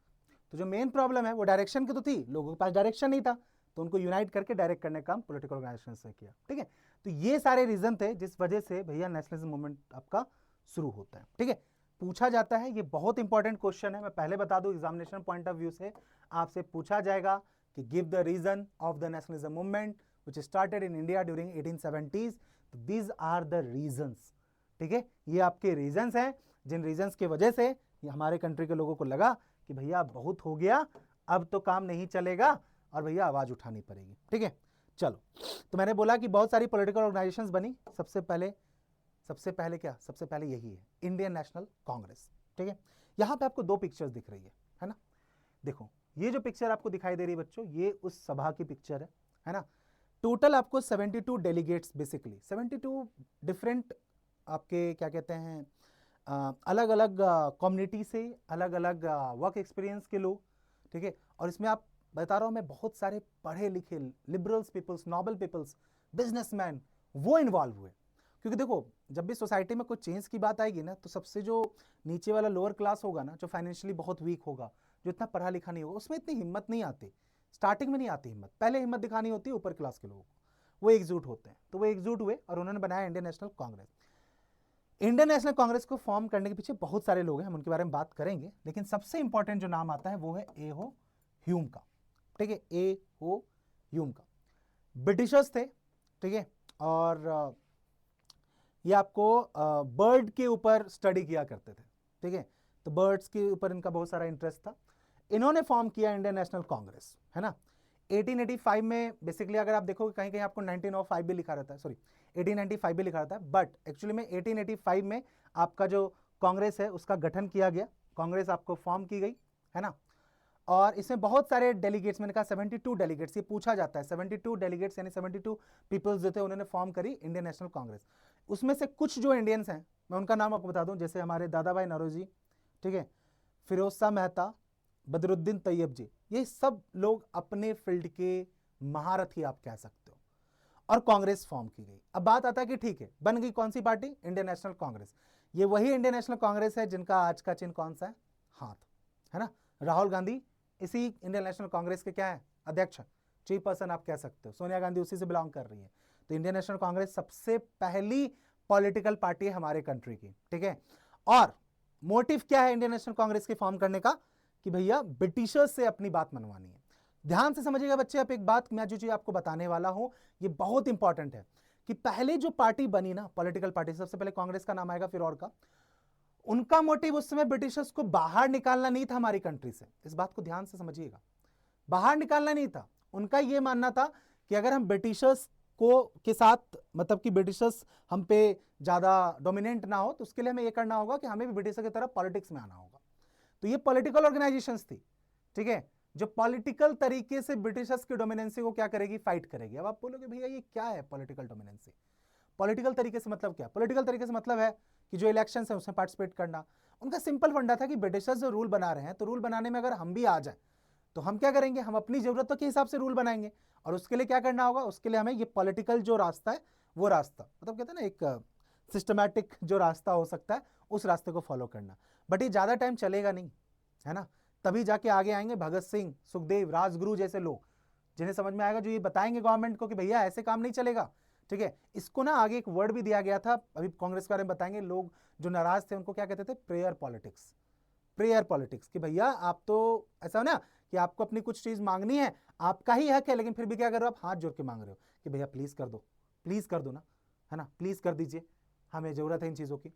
तो जो मेन प्रॉब्लम है वो डायरेक्शन की तो थी, लोगों के पास डायरेक्शन नहीं था, तो उनको यूनाइट करके डायरेक्ट करने का काम पॉलिटिकल ऑर्गेनाइजेशन से किया, ठीक है। तो ये सारे रीजन थे जिस वजह से भैया नेशनलिज्म मूवमेंट आपका शुरू होता है, ठीक है। पूछा जाता है, ये बहुत इंपॉर्टेंट क्वेश्चन है, मैं पहले बता दूं, एग्जामिनेशन पॉइंट ऑफ व्यू से आपसे पूछा जाएगा कि give the reason of the nationalism movement which started in India during 1870s, तो these are the reasons, ठीक है। ये आपके रीजंस हैं, जिन रीजंस की वजह से ये हमारे कंट्री के लोगों को लगा कि भैया बहुत हो गया, अब तो काम नहीं चलेगा और भैया आवाज उठानी पड़ेगी, ठीक है। चलो, तो मैंने बोला कि बहुत सारी पॉलिटिकल ऑर्गेनाइजेशंस बनी, सबसे पहले क्या, सबसे पहले यही है इंडियन नेशनल कांग्रेस, ठीक है। यहां पे आपको दो पिक्चर्स दिख रही है ना। देखो ये जो पिक्चर आपको दिखाई दे रही है बच्चों, ये उस सभा की पिक्चर है ना। टोटल आपको 72 डेलीगेट्स, बेसिकली 72 डिफरेंट आपके क्या कहते हैं, अलग अलग कम्युनिटी से, अलग अलग वर्क एक्सपीरियंस के लोग, ठीक है। और इसमें आप बता रहा हूं मैं, बहुत सारे पढ़े लिखे liberals peoples, noble peoples, businessman, वो इन्वॉल्व हुए। क्योंकि देखो जब भी सोसाइटी में कोई चेंज की बात आएगी ना, तो सबसे जो नीचे वाला लोअर क्लास होगा ना, जो फाइनेंशियली बहुत वीक होगा, जो इतना पढ़ा लिखा नहीं होगा, उसमें इतनी हिम्मत नहीं आती, स्टार्टिंग में नहीं आती हिम्मत, पहले हिम्मत दिखानी होती है ऊपर क्लास के लोगों को, वो एकजुट होते हैं। तो वो एकजुट हुए और उन्होंने बनाया Indian national Congress. Indian national Congress को फॉर्म करने के पीछे बहुत सारे लोग हैं, हम उनके बारे में बात करेंगे, लेकिन सबसे इंपॉर्टेंट जो नाम आता है वो है ए हो ह्यूम का, ठीक है, ए हो ह्यूम का। ब्रिटिशर्स थे, ठीक है, और ये आपको बर्ड के ऊपर स्टडी किया करते थे, ठीक है। तो बर्ड्स के ऊपर इनका बहुत सारा इंटरेस्ट था। इन्होंने फॉर्म किया इंडियन नेशनल कांग्रेस, है ना। 1885 में बेसिकली अगर आप देखोगे कहीं कहीं आपको 1905 भी लिखा रहता है, सॉरी 1895 भी लिखा रहता है, बट एक्चुअली में 1885 में आपका जो कांग्रेस है उसका गठन किया गया, कांग्रेस आपको फॉर्म की गई, है ना। और इसमें बहुत सारे डेलीगेट्स, मैंने कहा 72 डेलीगेट्स, ये पूछा जाता है, 72 डेलीगेट्स यानी 72 पीपल्स जो थे उन्होंने फॉर्म करी इंडियन नेशनल कांग्रेस। उसमें से कुछ जो इंडियंस हैं मैं उनका नाम आपको बता दूं, जैसे हमारे दादा भाई नौरोजी, ठीक है, फिरोज शाह मेहता, बदरुद्दीन तैयब जी, ये सब लोग अपने फील्ड के महारथी आप कह सकते हो। और कांग्रेस फॉर्म की गई। अब बात आता है कि ठीक है, बन गई कौन सी पार्टी? Indian national Congress. ये वही इंडियन नेशनल कांग्रेस है जिनका आज का चिन्ह कौन सा है? हाथ, है ना। राहुल गांधी इसी इंडियन नेशनल कांग्रेस के क्या है? अध्यक्ष, चीफ पर्सन आप कह सकते हो। सोनिया गांधी उसी से बिलोंग कर रही है। तो इंडियन नेशनल कांग्रेस सबसे पहली पॉलिटिकल पार्टी है हमारे कंट्री की, ठीक है। और मोटिव क्या है इंडियन नेशनल कांग्रेस के फॉर्म करने का? कि भैया ब्रिटिशर्स से अपनी बात मनवानी है। ध्यान से समझिएगा बच्चे, आप एक बात मैं जो चीज आपको बताने वाला हूं ये बहुत इंपॉर्टेंट है कि पहले जो पार्टी बनी ना, पॉलिटिकल पार्टी, सबसे पहले कांग्रेस का नाम आएगा फिर और का। उनका मोटिव उस समय ब्रिटिशर्स को बाहर निकालना नहीं था हमारी कंट्री से। इस बात को ध्यान से समझिएगा, बाहर निकालना नहीं था। उनका यह मानना था कि अगर हम ब्रिटिशर्स को के साथ, मतलब कि ब्रिटिशर्स हम पे ज्यादा डोमिनेंट ना हो, तो उसके लिए हमें यह करना होगा कि हमें भी ब्रिटिशर की तरह पॉलिटिक्स में आना होगा। तो ये पॉलिटिकल ऑर्गेनाइजेशंस थी, ठीक है, जो पॉलिटिकल तरीके से ब्रिटिशर्स की डोमिनेंसी को क्या करेगी? फाइट करेगी। अब आप बोलोगे भैया ये क्या है पॉलिटिकल डोमिनेंसी? पॉलिटिकल तरीके से मतलब क्या? पॉलिटिकल तरीके से मतलब है कि जो इलेक्शन है उसमें पार्टिसिपेट करना। उनका सिंपल फंडा था कि ब्रिटिशर्स जो रूल बना रहे हैं, तो रूल बनाने में अगर हम भी आ जाए तो हम क्या करेंगे? हम अपनी जरूरतों के हिसाब से रूल बनाएंगे। और उसके लिए क्या करना होगा? उसके लिए हमें ये पॉलिटिकल जो रास्ता है, वो रास्ता, मतलब कहते हैं ना एक सिस्टमैटिक जो रास्ता हो सकता है, उस रास्ते को फॉलो करना। बट ये ज्यादा टाइम चलेगा नहीं, है ना। तभी जाके आगे आएंगे भगत सिंह, सुखदेव, राजगुरु जैसे लोग, जिन्हें समझ में आएगा, जो ये बताएंगे गवर्नमेंट को कि भैया ऐसे काम नहीं चलेगा, ठीक है। इसको ना आगे एक वर्ड भी दिया गया था, अभी कांग्रेस के बारे में बताएंगे। लोग जो नाराज थे उनको क्या कहते थे? Prayer politics. प्रेयर पॉलिटिक्स कि भैया आप तो ऐसा ना कि आपको अपनी कुछ चीज मांगनी है, आपका ही हक है, लेकिन फिर भी क्या कर रहे हो? आप हाथ जोड़ के मांग रहे हो कि भैया प्लीज कर दो, प्लीज कर दो ना, है ना, प्लीज कर दीजिए, हमें जरूरत है इन चीजों की।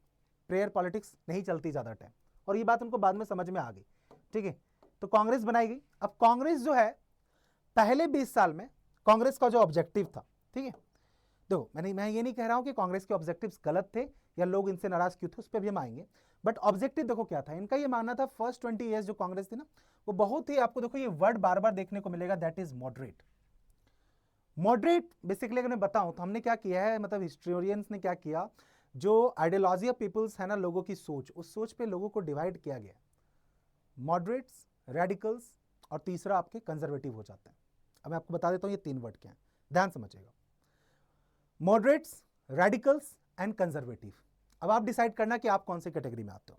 प्रेयर पॉलिटिक्स नहीं चलती ज्यादा टाइम, और ये बात उनको बाद में समझ में आ गई, ठीक है। तो कांग्रेस बनाई गई। अब कांग्रेस जो है, पहले 20 साल में कांग्रेस का जो ऑब्जेक्टिव था, ठीक है, देखो मैं ये नहीं कह रहा हूं कि कांग्रेस के ऑब्जेक्टिव्स गलत थे या लोग इनसे नाराज क्यों थे, उस पर भी हम आएंगे। बट ऑब्जेक्टिव देखो क्या था इनका। ये मानना था फर्स्ट 20 ईयर्स जो कांग्रेस थी ना, वो बहुत ही, आपको देखो ये वर्ड बार बार देखने को मिलेगा, that is moderate. Moderate basically अगर मैं बताऊं तो हमने क्या किया है, मतलब हिस्टोरियंस ने क्या किया, जो आइडियोलॉजी ऑफ पीपल्स है ना, लोगों की सोच, उस सोच पे लोगों को डिवाइड किया गया। मॉडरेट्स, रेडिकल्स और तीसरा आपके कंजर्वेटिव हो जाते हैं। अब मैं आपको बता देता हूं ये 3 वर्ड क्या है, ध्यान समझिएगा। Moderates, radicals and conservative. अब आप डिसाइड करना कि आप कौन सी कैटेगरी में आते हो।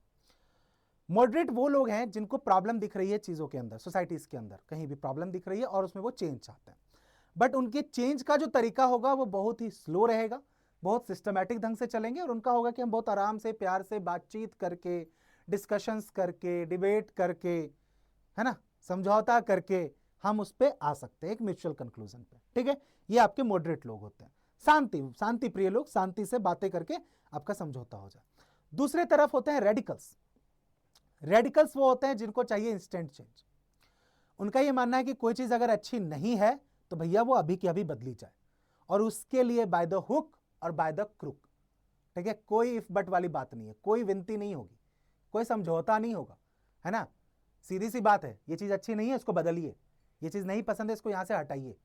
मॉडरेट वो लोग हैं जिनको प्रॉब्लम दिख रही है चीजों के अंदर, सोसाइटीज के अंदर कहीं भी प्रॉब्लम दिख रही है और उसमें वो चेंज चाहते हैं। बट उनके चेंज का जो तरीका होगा वो बहुत ही स्लो रहेगा, बहुत सिस्टमैटिक ढंग से चलेंगे, और उनका होगा कि हम बहुत आराम से, प्यार से, बातचीत करके, डिस्कशंस करके, डिबेट करके, है ना, समझौता करके हम उस पर आ सकते हैं एक म्यूचुअल कंक्लूजन पे, ठीक है। ये आपके मॉडरेट लोग होते हैं, शांति प्रिय लोग, शांति से बातें करके आपका समझौता हो जाए। दूसरे तरफ होते हैं रेडिकल्स। रेडिकल्स वो होते हैं जिनको चाहिए इंस्टेंट चेंज। उनका ये मानना है कि कोई चीज अगर अच्छी नहीं है तो भैया वो अभी की अभी बदली जाए, और उसके लिए बाय द हुक और बाय द क्रुक, ठीक है। कोई इफ बट वाली बात नहीं है, कोई विनती नहीं होगी, कोई समझौता नहीं होगा, है ना। सीधी सी बात है, ये चीज अच्छी नहीं है इसको बदलिए, ये चीज नहीं पसंद है इसको यहां से हटाइए।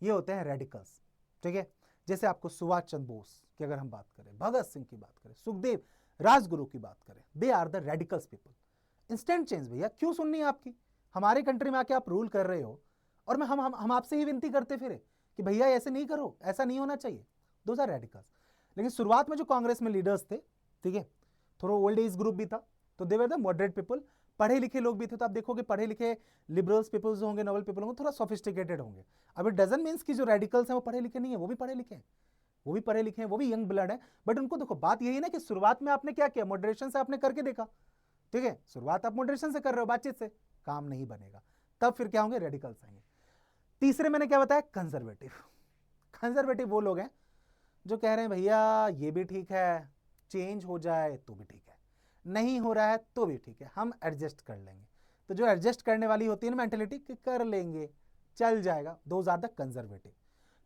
ये होते हैं रेडिकल्स, ठीक है। जैसे आपको सुभाष चंद्र बोस की अगर हम बात करें, भगत सिंह की बात करें, सुखदेव, राजगुरु की बात करें, they are the radicals people. Instant change भैया क्यों सुननी है आपकी? हमारे कंट्री में आके आप रूल कर रहे हो और मैं हम आपसे ही विनती करते फिरे कि भैया ऐसे नहीं करो, ऐसा नहीं होना चाहिए। Those are radicals. लेकिन शुरुआत में जो कांग्रेस में लीडर्स थे, ठीक है, थोड़ा ओल्ड एज ग्रुप भी था, तो दे वर द मॉडरेट पीपल। पढ़े लिखे लोग भी थे, तो आप देखोगे पढ़े लिखे लिबरल्स पीपल्स होंगे, नोबल पीपल होंगे, थोड़ा सोफिस्टिकेटेड होंगे। अब इट डजंट मीन्स कि जो रेडिकल्स हैं वो पढ़े लिखे नहीं है, वो भी पढ़े लिखे हैं, वो भी पढ़े लिखे हैं, वो भी यंग ब्लड है। बट उनको देखो, बात यही ना कि शुरुआत में आपने क्या किया, मॉडरेशन से आपने करके देखा, ठीक है। शुरुआत आप मॉडरेशन से कर रहे हो, बातचीत से, काम नहीं बनेगा, तब फिर क्या होंगे? रेडिकल्स आएंगे। तीसरे मैंने क्या बताया? कंजर्वेटिव। कंजर्वेटिव वो लोग हैं जो कह रहे हैं भैया ये भी ठीक है, चेंज हो जाए तो भी ठीक है, नहीं हो रहा है तो भी ठीक है, हम एडजस्ट कर लेंगे। तो जो एडजस्ट करने वाली होती है ना मेंटेलिटी कि कर लेंगे, चल जाएगा, those are the conservative.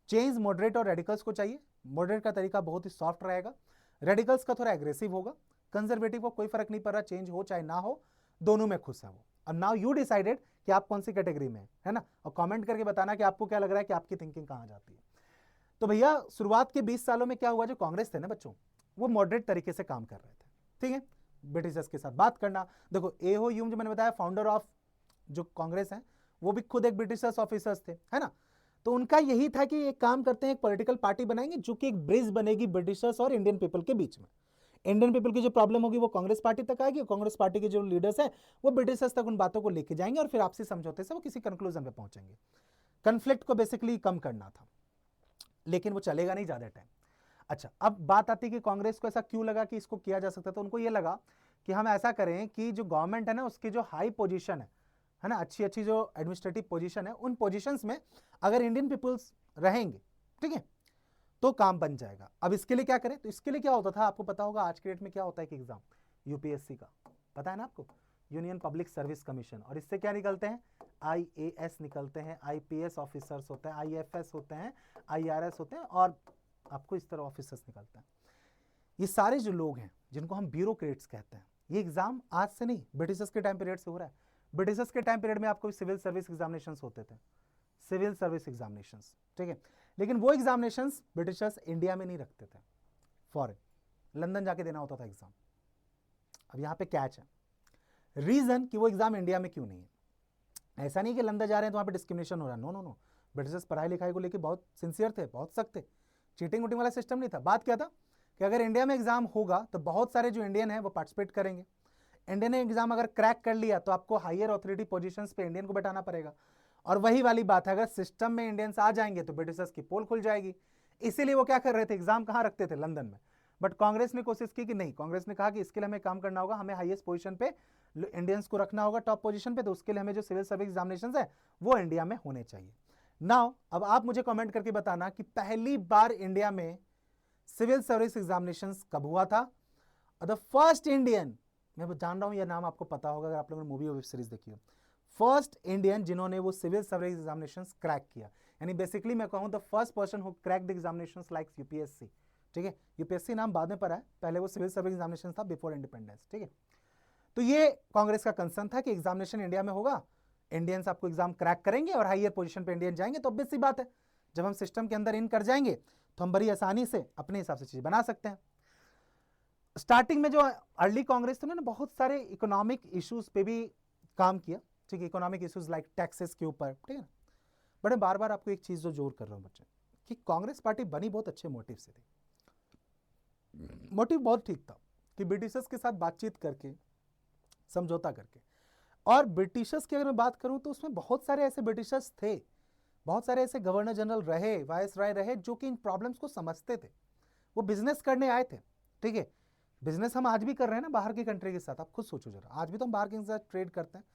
Change moderate और रेडिकल्स को चाहिए। मॉडरेट का तरीका बहुत ही सॉफ्ट रहेगा, रेडिकल्स का थोड़ा एग्रेसिव होगा, कंजर्वेटिव को कोई फर्क नहीं पड़ रहा, चेंज हो चाहे ना हो, दोनों में खुश है वो। अब नाउ यू डिसाइडेड कि आप कौन सी कैटेगरी में है ना, और कमेंट करके बताना कि आपको क्या लग रहा है कि आपकी थिंकिंग कहां जाती है। तो भैया शुरुआत के 20 सालों में क्या हुआ, जो कांग्रेस थे ना बच्चों, वो मॉडरेट तरीके से काम कर रहे थे, ठीक है। ब्रिटिशर्स के साथ बात करना, देखो एहो ह्यूम जो मैंने बताया फाउंडर ऑफ जो कांग्रेस है, वो भी खुद एक ब्रिटिशर्स ऑफिसर्स थे, है ना। तो उनका यही था कि एक काम करते हैं, एक पॉलिटिकल पार्टी बनाएंगे जो कि एक ब्रिज बनेगी ब्रिटिशर्स और इंडियन पीपल के बीच में। इंडियन पीपल की जो प्रॉब्लम होगी वो कांग्रेस पार्टी तक आएगी, कांग्रेस पार्टी के जो लीडर्स हैं वो ब्रिटिशर्स तक उन बातों को लेके जाएंगे और फिर आपसी समझौते से वो किसी कंक्लूजन पे पहुंचेंगे। कन्फ्लिक्ट को बेसिकली कम करना था, लेकिन वो चलेगा नहीं ज्यादा टाइम। अच्छा, अब बात आती है कि कांग्रेस को ऐसा क्यों लगा कि इसको किया जा सकता है। तो उनको ये लगा कि हम ऐसा करें कि जो गवर्नमेंट है ना उसकी जो हाई पोजीशन है ना, अच्छी अच्छी जो एडमिनिस्ट्रेटिव पोजीशन है, उन पोजीशंस में अगर इंडियन पीपल्स रहेंगे, ठीक है, तो काम बन जाएगा। अब इसके लिए क्या करें, तो इसके लिए क्या होता था, आपको पता होगा आज के डेट में क्या होता है कि एग्जाम यूपीएससी का, पता है ना आपको, यूनियन पब्लिक सर्विस कमीशन, और इससे क्या निकलते हैं, आईएएस निकलते हैं, आईपीएस ऑफिसर्स होते हैं, आईएफएस होते हैं, आईआरएस होते हैं, और आपको इस तरह ऑफिसर्स निकलते हैं। ये सारे जो लोग हैं जिनको हम ब्यूरोक्रेट्स कहते हैं, ये एग्जाम आज से नहीं, ब्रिटिशर्स के टाइम पीरियड से हो रहा है। ब्रिटिशर्स के टाइम पीरियड में आपको सिविल सर्विस एग्जामिनेशंस होते थे, सिविल सर्विस एग्जामिनेशंस, ठीक है, लेकिन वो एग्जामिनेशंस ब्रिटिशर्स इंडिया में नहीं रखते थे, फॉरेन लंदन जाके देना होता था एग्जाम। अब यहाँ पे कैच है, रीजन कि वो एग्जाम इंडिया में क्यों नहीं है। ऐसा नहीं कि लंदन जा रहे हैं तो वहाँ पे डिस्क्रिमिनेशन हो रहा है, नो नो नो, ब्रिटिशर्स पढ़ाई लिखाई को लेकर बहुत सिंसियर थे, बहुत सख्त थे, चीटिंग वुटिंग वाला सिस्टम नहीं था। बात क्या था कि अगर इंडिया में एग्जाम होगा तो बहुत सारे जो इंडियन है वो पार्टिसिपेट करेंगे। इंडियन ने एग्जाम अगर क्रैक कर लिया तो आपको हायर ऑथोरिटी पोजीशंस पे इंडियन को बैठाना पड़ेगा, और वही वाली बात है, अगर सिस्टम में इंडियंस आ जाएंगे तो ब्रिटिशर्स की पोल खुल जाएगी। इसीलिए वो क्या कर रहे थे, एग्जाम कहाँ रखते थे, लंदन में। बट कांग्रेस ने कोशिश की कि नहीं, कांग्रेस ने कहा कि इसके लिए हमें काम करना होगा, हमें हाईएस्ट पोजीशन पे इंडियंस को रखना होगा टॉप पोजीशन पे, तो उसके लिए हमें जो सिविल सर्विस एग्जामिनेशंस है वो इंडिया में होने चाहिए। नाउ अब आप मुझे कमेंट करके बताना कि पहली बार इंडिया में सिविल सर्विस एग्जामिनेशंस कब हुआ था। द फर्स्ट इंडियन, मैं जान रहा हूं यह नाम आपको पता होगा अगर आप लोगों ने मूवी और वेब सीरीज देखी हो, फर्स्ट इंडियन जिन्होंने वो सिविल सर्विस एग्जामिनेशंस क्रैक किया, यानी बेसिकली मैं कहूं the first person who crack the examinations like UPSC, ठीक है, यूपीएससी नाम बाद में पड़ा है, पहले वो सिविल सर्विस एग्जामिनेशन था बिफोर इंडिपेंडेंस, ठीक है। तो ये कांग्रेस का कंसर्न था कि एग्जामिनेशन इंडिया में होगा, इंडियंस आपको एग्जाम क्रैक करेंगे और हाईयर पोजीशन पे इंडियन जाएंगे, तो ऑब्वियस सी बात है जब हम सिस्टम के अंदर इन कर जाएंगे तो हम बड़ी आसानी से अपने हिसाब से चीज बना सकते हैं। स्टार्टिंग में जो अर्ली कांग्रेस थी उन्होंने बहुत सारे इकोनॉमिक इश्यूज पे भी काम किया, ठीक है, इकोनॉमिक इश्यूज लाइक टैक्सेस के ऊपर, ठीक है। बट मैं बार बार आपको एक चीज जो जोर कर रहा हूं बच्चे, कि कांग्रेस पार्टी बनी बहुत अच्छे मोटिव से थी, मोटिव बहुत ठीक था कि ब्रिटिशर्स के साथ बातचीत करके, समझौता करके, और ब्रिटिशर्स की अगर मैं बात करूं तो उसमें बहुत सारे ऐसे ब्रिटिशर्स थे, बहुत सारे ऐसे गवर्नर जनरल रहे, वाइस राय रहे, जो कि इन प्रॉब्लम्स को समझते थे, वो बिजनेस करने आए थे, ठीक है। बिजनेस हम आज भी कर रहे हैं ना बाहर की कंट्री के साथ, आप खुद सोचो जरा, आज भी तो हम बाहर के साथ ट्रेड करते हैं,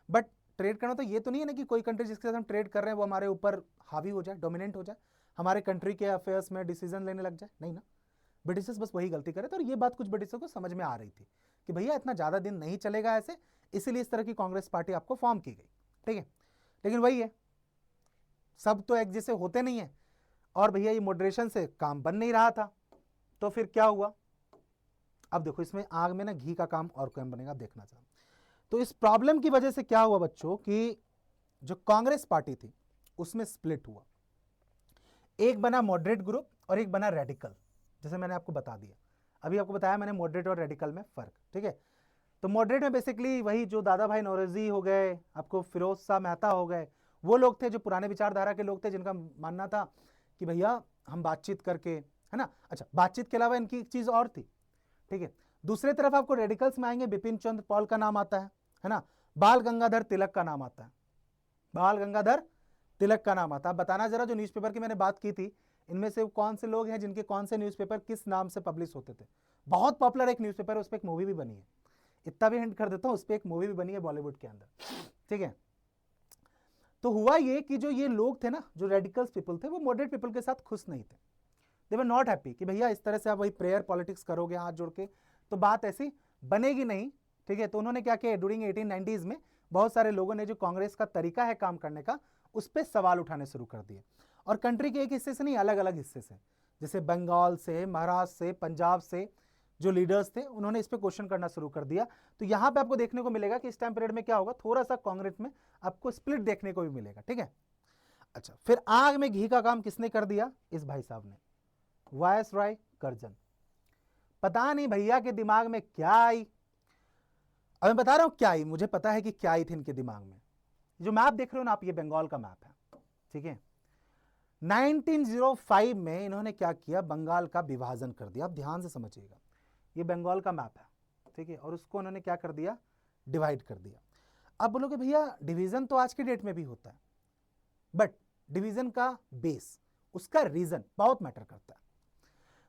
बट ट्रेड करना तो ये तो नहीं है ना कि कोई कंट्री जिसके साथ हम ट्रेड कर रहे हैं वो हमारे ऊपर हावी हो जाए, डोमिनेंट हो जाए, हमारे कंट्री के अफेयर्स में डिसीजन लेने लग जाए, नहीं ना। ब्रिटिशर्स बस वही गलती करे थे, और ये बात कुछ ब्रिटिशर्स को समझ में आ रही थी कि भैया इतना ज़्यादा दिन नहीं चलेगा ऐसे, इसीलिए इस तरह की कांग्रेस पार्टी आपको फॉर्म की गई, ठीक है। लेकिन वही है, सब तो एक जैसे होते नहीं है, और भैया ये मॉडरेशन से काम बन नहीं रहा था, तो फिर क्या हुआ, अब देखो इसमें आग में ना घी का काम और कम बनेगा, आप देखना चाहो। तो इस प्रॉब्लम की वजह से क्या हुआ बच्चों कि जो कांग्रेस पार्टी थी उसमें स्प्लिट हुआ, एक बना मॉडरेट ग्रुप और एक बना रेडिकल, जैसे मैंने आपको बता दिया, अभी आपको बताया मैंने मॉडरेट और रेडिकल में फर्क, ठीक है। तो मॉडरेट में बेसिकली वही जो दादा भाई नौरोजी हो गए, आपको फिरोज शाह मेहता हो गए, वो लोग थे जो पुराने विचारधारा के लोग थे, जिनका मानना था कि भैया हम बातचीत करके, है ना। अच्छा, बातचीत के अलावा इनकी एक चीज और थी, ठीक है। दूसरी तरफ आपको रेडिकल्स में आएंगे, बिपिन चंद्र पॉल का नाम आता है ना, बाल गंगाधर तिलक का नाम आता है, बाल गंगाधर तिलक का नाम आता है। बताना जरा, जो न्यूज़पेपर की मैंने बात की थी, इनमें से कौन से लोग हैं जिनके कौन से न्यूज़पेपर किस नाम से पब्लिश होते थे। बहुत पॉपुलर एक न्यूज़पेपर, उस पर एक मूवी भी बनी है, इतना भी हिंट कर देता हूं, उस पर एक मूवी भी बनी है बॉलीवुड के अंदर, ठीक है। तो हुआ ये कि जो ये लोग थे ना, जो रेडिकल्स पीपल थे, वो मॉडरेट पीपल के साथ खुश नहीं थे, दे वर नॉट हैप्पी कि भैया इस तरह से आप वही प्रेयर पॉलिटिक्स करोगे हाथ जोड़ के तो बात ऐसी बनेगी नहीं, ठीक है। तो उन्होंने क्या किया, ड्यूरिंग 1890s में बहुत सारे लोगों ने जो कांग्रेस का तरीका है काम करने का, उस पर सवाल उठाने शुरू कर दिए, और कंट्री के एक हिस्से से नहीं, अलग अलग हिस्से से, जैसे बंगाल से, महाराष्ट्र से, पंजाब से जो लीडर्स थे, उन्होंने इस पे क्वेश्चन करना शुरू कर दिया। तो यहां पे आपको देखने को मिलेगा कि इस टाइम पीरियड में क्या होगा, थोड़ा सा कांग्रेस में आपको स्प्लिट देखने को भी मिलेगा, ठीक है। अच्छा, फिर आग में घी का काम किसने कर दिया, इस भाई साहब ने, वायस राय कर्जन। पता नहीं भैया के दिमाग में क्या आई, अब मैं बता रहा हूं क्या आई, मुझे पता है कि क्या आई थी इनके दिमाग में। जो मैप देख रहे हो ना आप, ये बंगाल का मैप है, ठीक है। 1905 में इन्होंने क्या किया, बंगाल का विभाजन कर दिया। आप ध्यान से समझिएगा, ये बंगाल का मैप है, ठीक है, और उसको उन्होंने क्या कर दिया, डिवाइड कर दिया। अब बोलोगे भैया डिवीजन तो आज की डेट में भी होता है, बट डिवीजन का बेस, उसका रीजन बहुत मैटर करता है।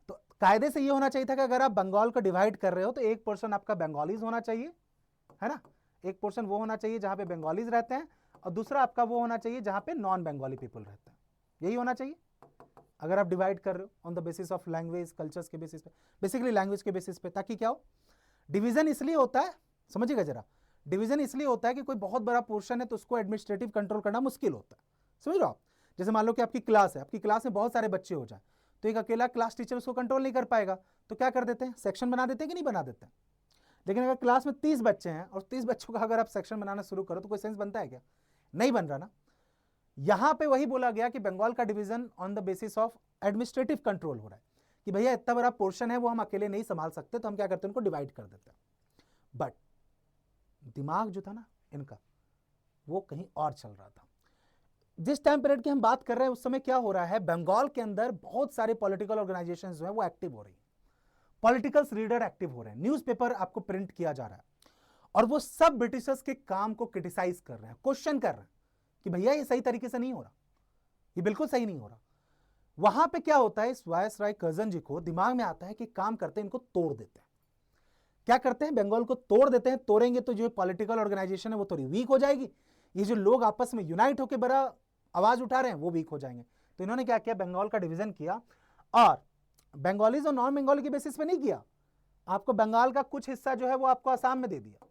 तो कायदे से ये होना चाहिए था कि अगर आप बंगाल को डिवाइड कर रहे हो तो एक पोर्शन आपका बंगालीज होना चाहिए, है ना, एक पोर्शन वो होना चाहिए जहां पे बंगालीज रहते हैं, और दूसरा आपका वो होना चाहिए जहां पे नॉन बंगाली पीपल रहते हैं। यही होना चाहिए अगर आप डिवाइड कर रहे हो on the basis of language, cultures के बेसिस पे, बेसिकली लैंग्वेज के बेसिस पे, ताकि क्या हो, डिवीजन इसलिए होता है, समझिएगा जरा, डिवीजन इसलिए होता है कि कोई बहुत बड़ा पोर्शन है तो उसको एडमिनिस्ट्रेटिव कंट्रोल करना मुश्किल होता है। समझ लो आप, जैसे मान लो कि आपकी क्लास है, आपकी क्लास में बहुत सारे बच्चे हो जाए, तो एक अकेला क्लास टीचर उसको कंट्रोल नहीं कर पाएगा, तो क्या कर देते हैं, सेक्शन बना देते हैं कि नहीं बना देते हैं। लेकिन अगर क्लास में 30 बच्चे हैं और 30 बच्चों का अगर आप सेक्शन बनाना शुरू करो तो कोई सेंस बनता है क्या, नहीं बन रहा ना। यहां पे वही बोला गया कि बंगाल का division on the basis of administrative control हो रहा है, कि भैया इतना बड़ा पोर्शन है वो हम अकेले नहीं संभाल सकते, तो हम क्या करते हैं, उनको डिवाइड कर देते हैं। बट दिमाग जो था ना इनका, वो कहीं और चल रहा था। जिस टाइम पीरियड की हम बात कर रहे हैं उस समय क्या हो रहा है, बंगाल के अंदर बहुत सारे पॉलिटिकल ऑर्गेनाइजेशन जो है वो एक्टिव हो रही है, पॉलिटिकल रीडर एक्टिव हो रहे हैं, न्यूज़पेपर आपको प्रिंट किया जा रहा है, और वो सब ब्रिटिशर्स के काम को क्रिटिसाइज कर रहे हैं, क्वेश्चन कर रहे हैं कि भैया ये सही तरीके से नहीं हो रहा, ये बिल्कुल सही नहीं हो रहा। वहां पे क्या होता है, इस वायसराय कर्जन जी को दिमाग में आता है कि काम करते हैं, इनको तोड़ देते हैं। क्या करते हैं, बंगाल को तोड़ देते हैं, तोड़ेंगे तो जो पॉलिटिकल ऑर्गेनाइजेशन है वो थोड़ी वीक हो जाएगी, ये जो लोग आपस में यूनाइट होकर बड़ा आवाज उठा रहे हैं वो वीक हो जाएंगे। तो इन्होंने क्या किया, बंगाल का डिवीजन किया, और बंगालीज और नॉन बंगाली के बेसिस पे नहीं किया, आपको बंगाल का कुछ हिस्सा जो है वो आपको असम में दे दिया,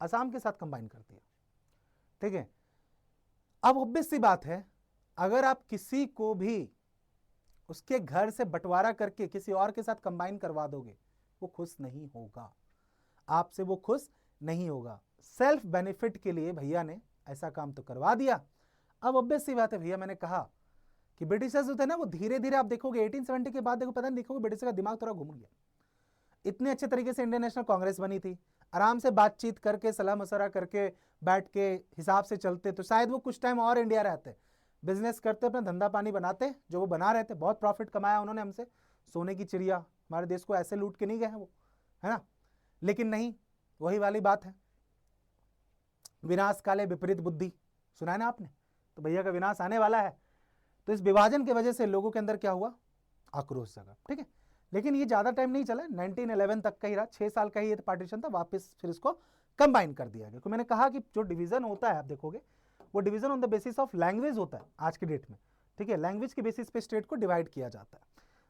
असम के साथ कंबाइन कर दिया, ठीक है। अब ऑब्वियस सी बात है, अगर आप किसी को भी उसके घर से बंटवारा करके किसी और के साथ कंबाइन करवा दोगे, वो खुश नहीं होगा, आपसे वो खुश नहीं होगा। सेल्फ बेनिफिट के लिए भैया ने ऐसा काम तो करवा दिया। अब ऑब्वियस सी बात है भैया, मैंने कहा कि ब्रिटिशर्स जो थे ना वो धीरे धीरे, आप देखोगे 1870 के बाद देखो, पता नहीं देखोगे ब्रिटिश का दिमाग थोड़ा घूम गया। इतने अच्छे तरीके से इंडियन नेशनल कांग्रेस बनी थी, आराम से बातचीत करके सलाह मशवरा करके बैठ के हिसाब से चलते, तो शायद वो कुछ टाइम और इंडिया रहते, बिजनेस करते, अपना धंधा पानी बनाते जो वो बना रहे थे। बहुत प्रॉफिट कमाया उन्होंने हमसे, सोने की चिड़िया, हमारे देश को ऐसे लूट के नहीं गए हैं वो, है ना। लेकिन नहीं, वही वाली बात है, विनाश काले विपरीत बुद्धि, सुना है ना आपने, तो भैया का विनाश आने वाला है। तो इस विभाजन की वजह से लोगों के अंदर क्या हुआ, आक्रोश जगा, ठीक है। लेकिन ये ज्यादा टाइम नहीं चला, 1911 तक का ही रहा, 6 साल का ही ये पार्टीशन था, वापस फिर इसको कंबाइन कर दिया गया। तो मैंने कहा कि जो डिवीजन होता है आप देखोगे वो division on the basis of language होता है आज की डेट में, ठीक है, लैंग्वेज के बेसिस पे स्टेट को डिवाइड किया जाता है।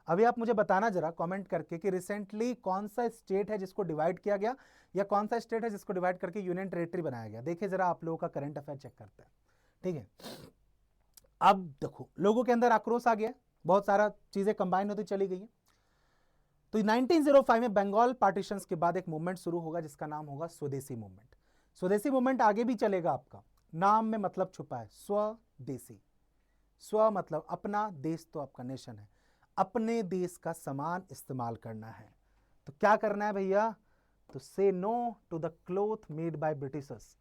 अभी आप मुझे बताना जरा कमेंट करके कि रिसेंटली कौन सा स्टेट है जिसको डिवाइड किया गया, या कौन सा स्टेट है जिसको डिवाइड करके यूनियन टेरिटरी बनाया गया। देखिए जरा, आप लोगों का करंट अफेयर चेक करते हैं, ठीक है। अब देखो लोगों के अंदर आक्रोश आ गया, बहुत सारा चीजें कंबाइन होती चली गई है। तो 1905 में बंगाल पार्टीशंस के बाद एक मूवमेंट शुरू होगा जिसका नाम होगा स्वदेशी मूवमेंट। स्वदेशी मूवमेंट आगे भी चलेगा, आपका नाम में मतलब छुपा है, स्वदेशी, स्व मतलब अपना, देश तो आपका नेशन है, अपने देश का सामान इस्तेमाल करना है। तो क्या करना है भैया, तो say no to the cloth made by Britishers,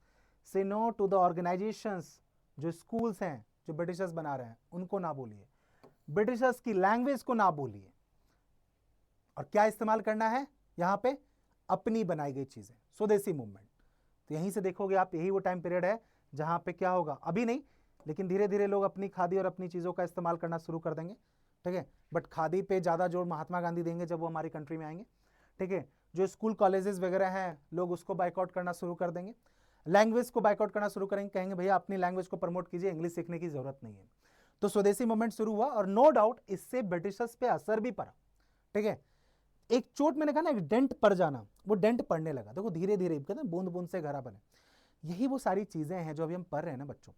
say no to the organisations, जो स्कूल्स हैं जो ब्रिटिशर्स बना रहे हैं उनको ना बोलिए, ब्रिटिशर्स की लैंग्वेज को ना बोलिए, और क्या इस्तेमाल करना है यहां पे, अपनी बनाई गई चीजें, स्वदेशी मूवमेंट। तो यहीं से देखोगे आप, यही वो टाइम पीरियड है जहां पे क्या होगा, अभी नहीं लेकिन धीरे धीरे लोग अपनी खादी और अपनी चीजों का इस्तेमाल करना शुरू कर देंगे, ठीक है। बट खादी पे ज्यादा जोर महात्मा गांधी देंगे जब वो हमारी कंट्री में आएंगे, ठीक है। जो स्कूल कॉलेजेस वगैरह हैं लोग उसको बाइकआउट करना शुरू कर देंगे, लैंग्वेज को बाइकआउट करना शुरू करेंगे, कहेंगे भैया अपनी लैंग्वेज को प्रमोट कीजिए, इंग्लिश सीखने की जरूरत नहीं है। तो स्वदेशी मूवमेंट शुरू हुआ, और नो डाउट इससे ब्रिटिशर्स पे असर भी पड़ा, ठीक है। एक चोट, मैंने कहा ना एक डेंट पड़ जाना, वो डेंट पड़ने लगा। देखो धीरे धीरे कहते हैं बूंद बूंद से घड़ा बने, यही वो सारी चीजें हैं जो अभी हम पढ़ रहे हैं ना बच्चों।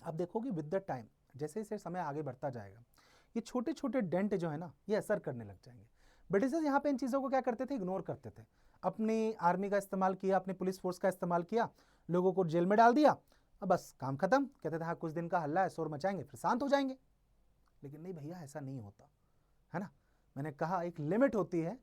आप देखोगे विद द टाइम, जैसे जैसे समय आगे बढ़ता जाएगा, ये छोटे छोटे डेंट जो है ना ये असर करने लग जाएंगे। ब्रिटिशर्स यहाँ पे इन चीज़ों को क्या करते थे, इग्नोर करते थे, अपनी आर्मी का इस्तेमाल किया, अपनी पुलिस फोर्स का इस्तेमाल किया, लोगों को जेल में डाल दिया, अब बस काम खत्म, कहते थे हाँ कुछ दिन का हल्ला है, शोर मचाएंगे फिर शांत हो जाएंगे। लेकिन नहीं भैया, ऐसा नहीं होता, है ना। मैंने कहा एक लिमिट होती है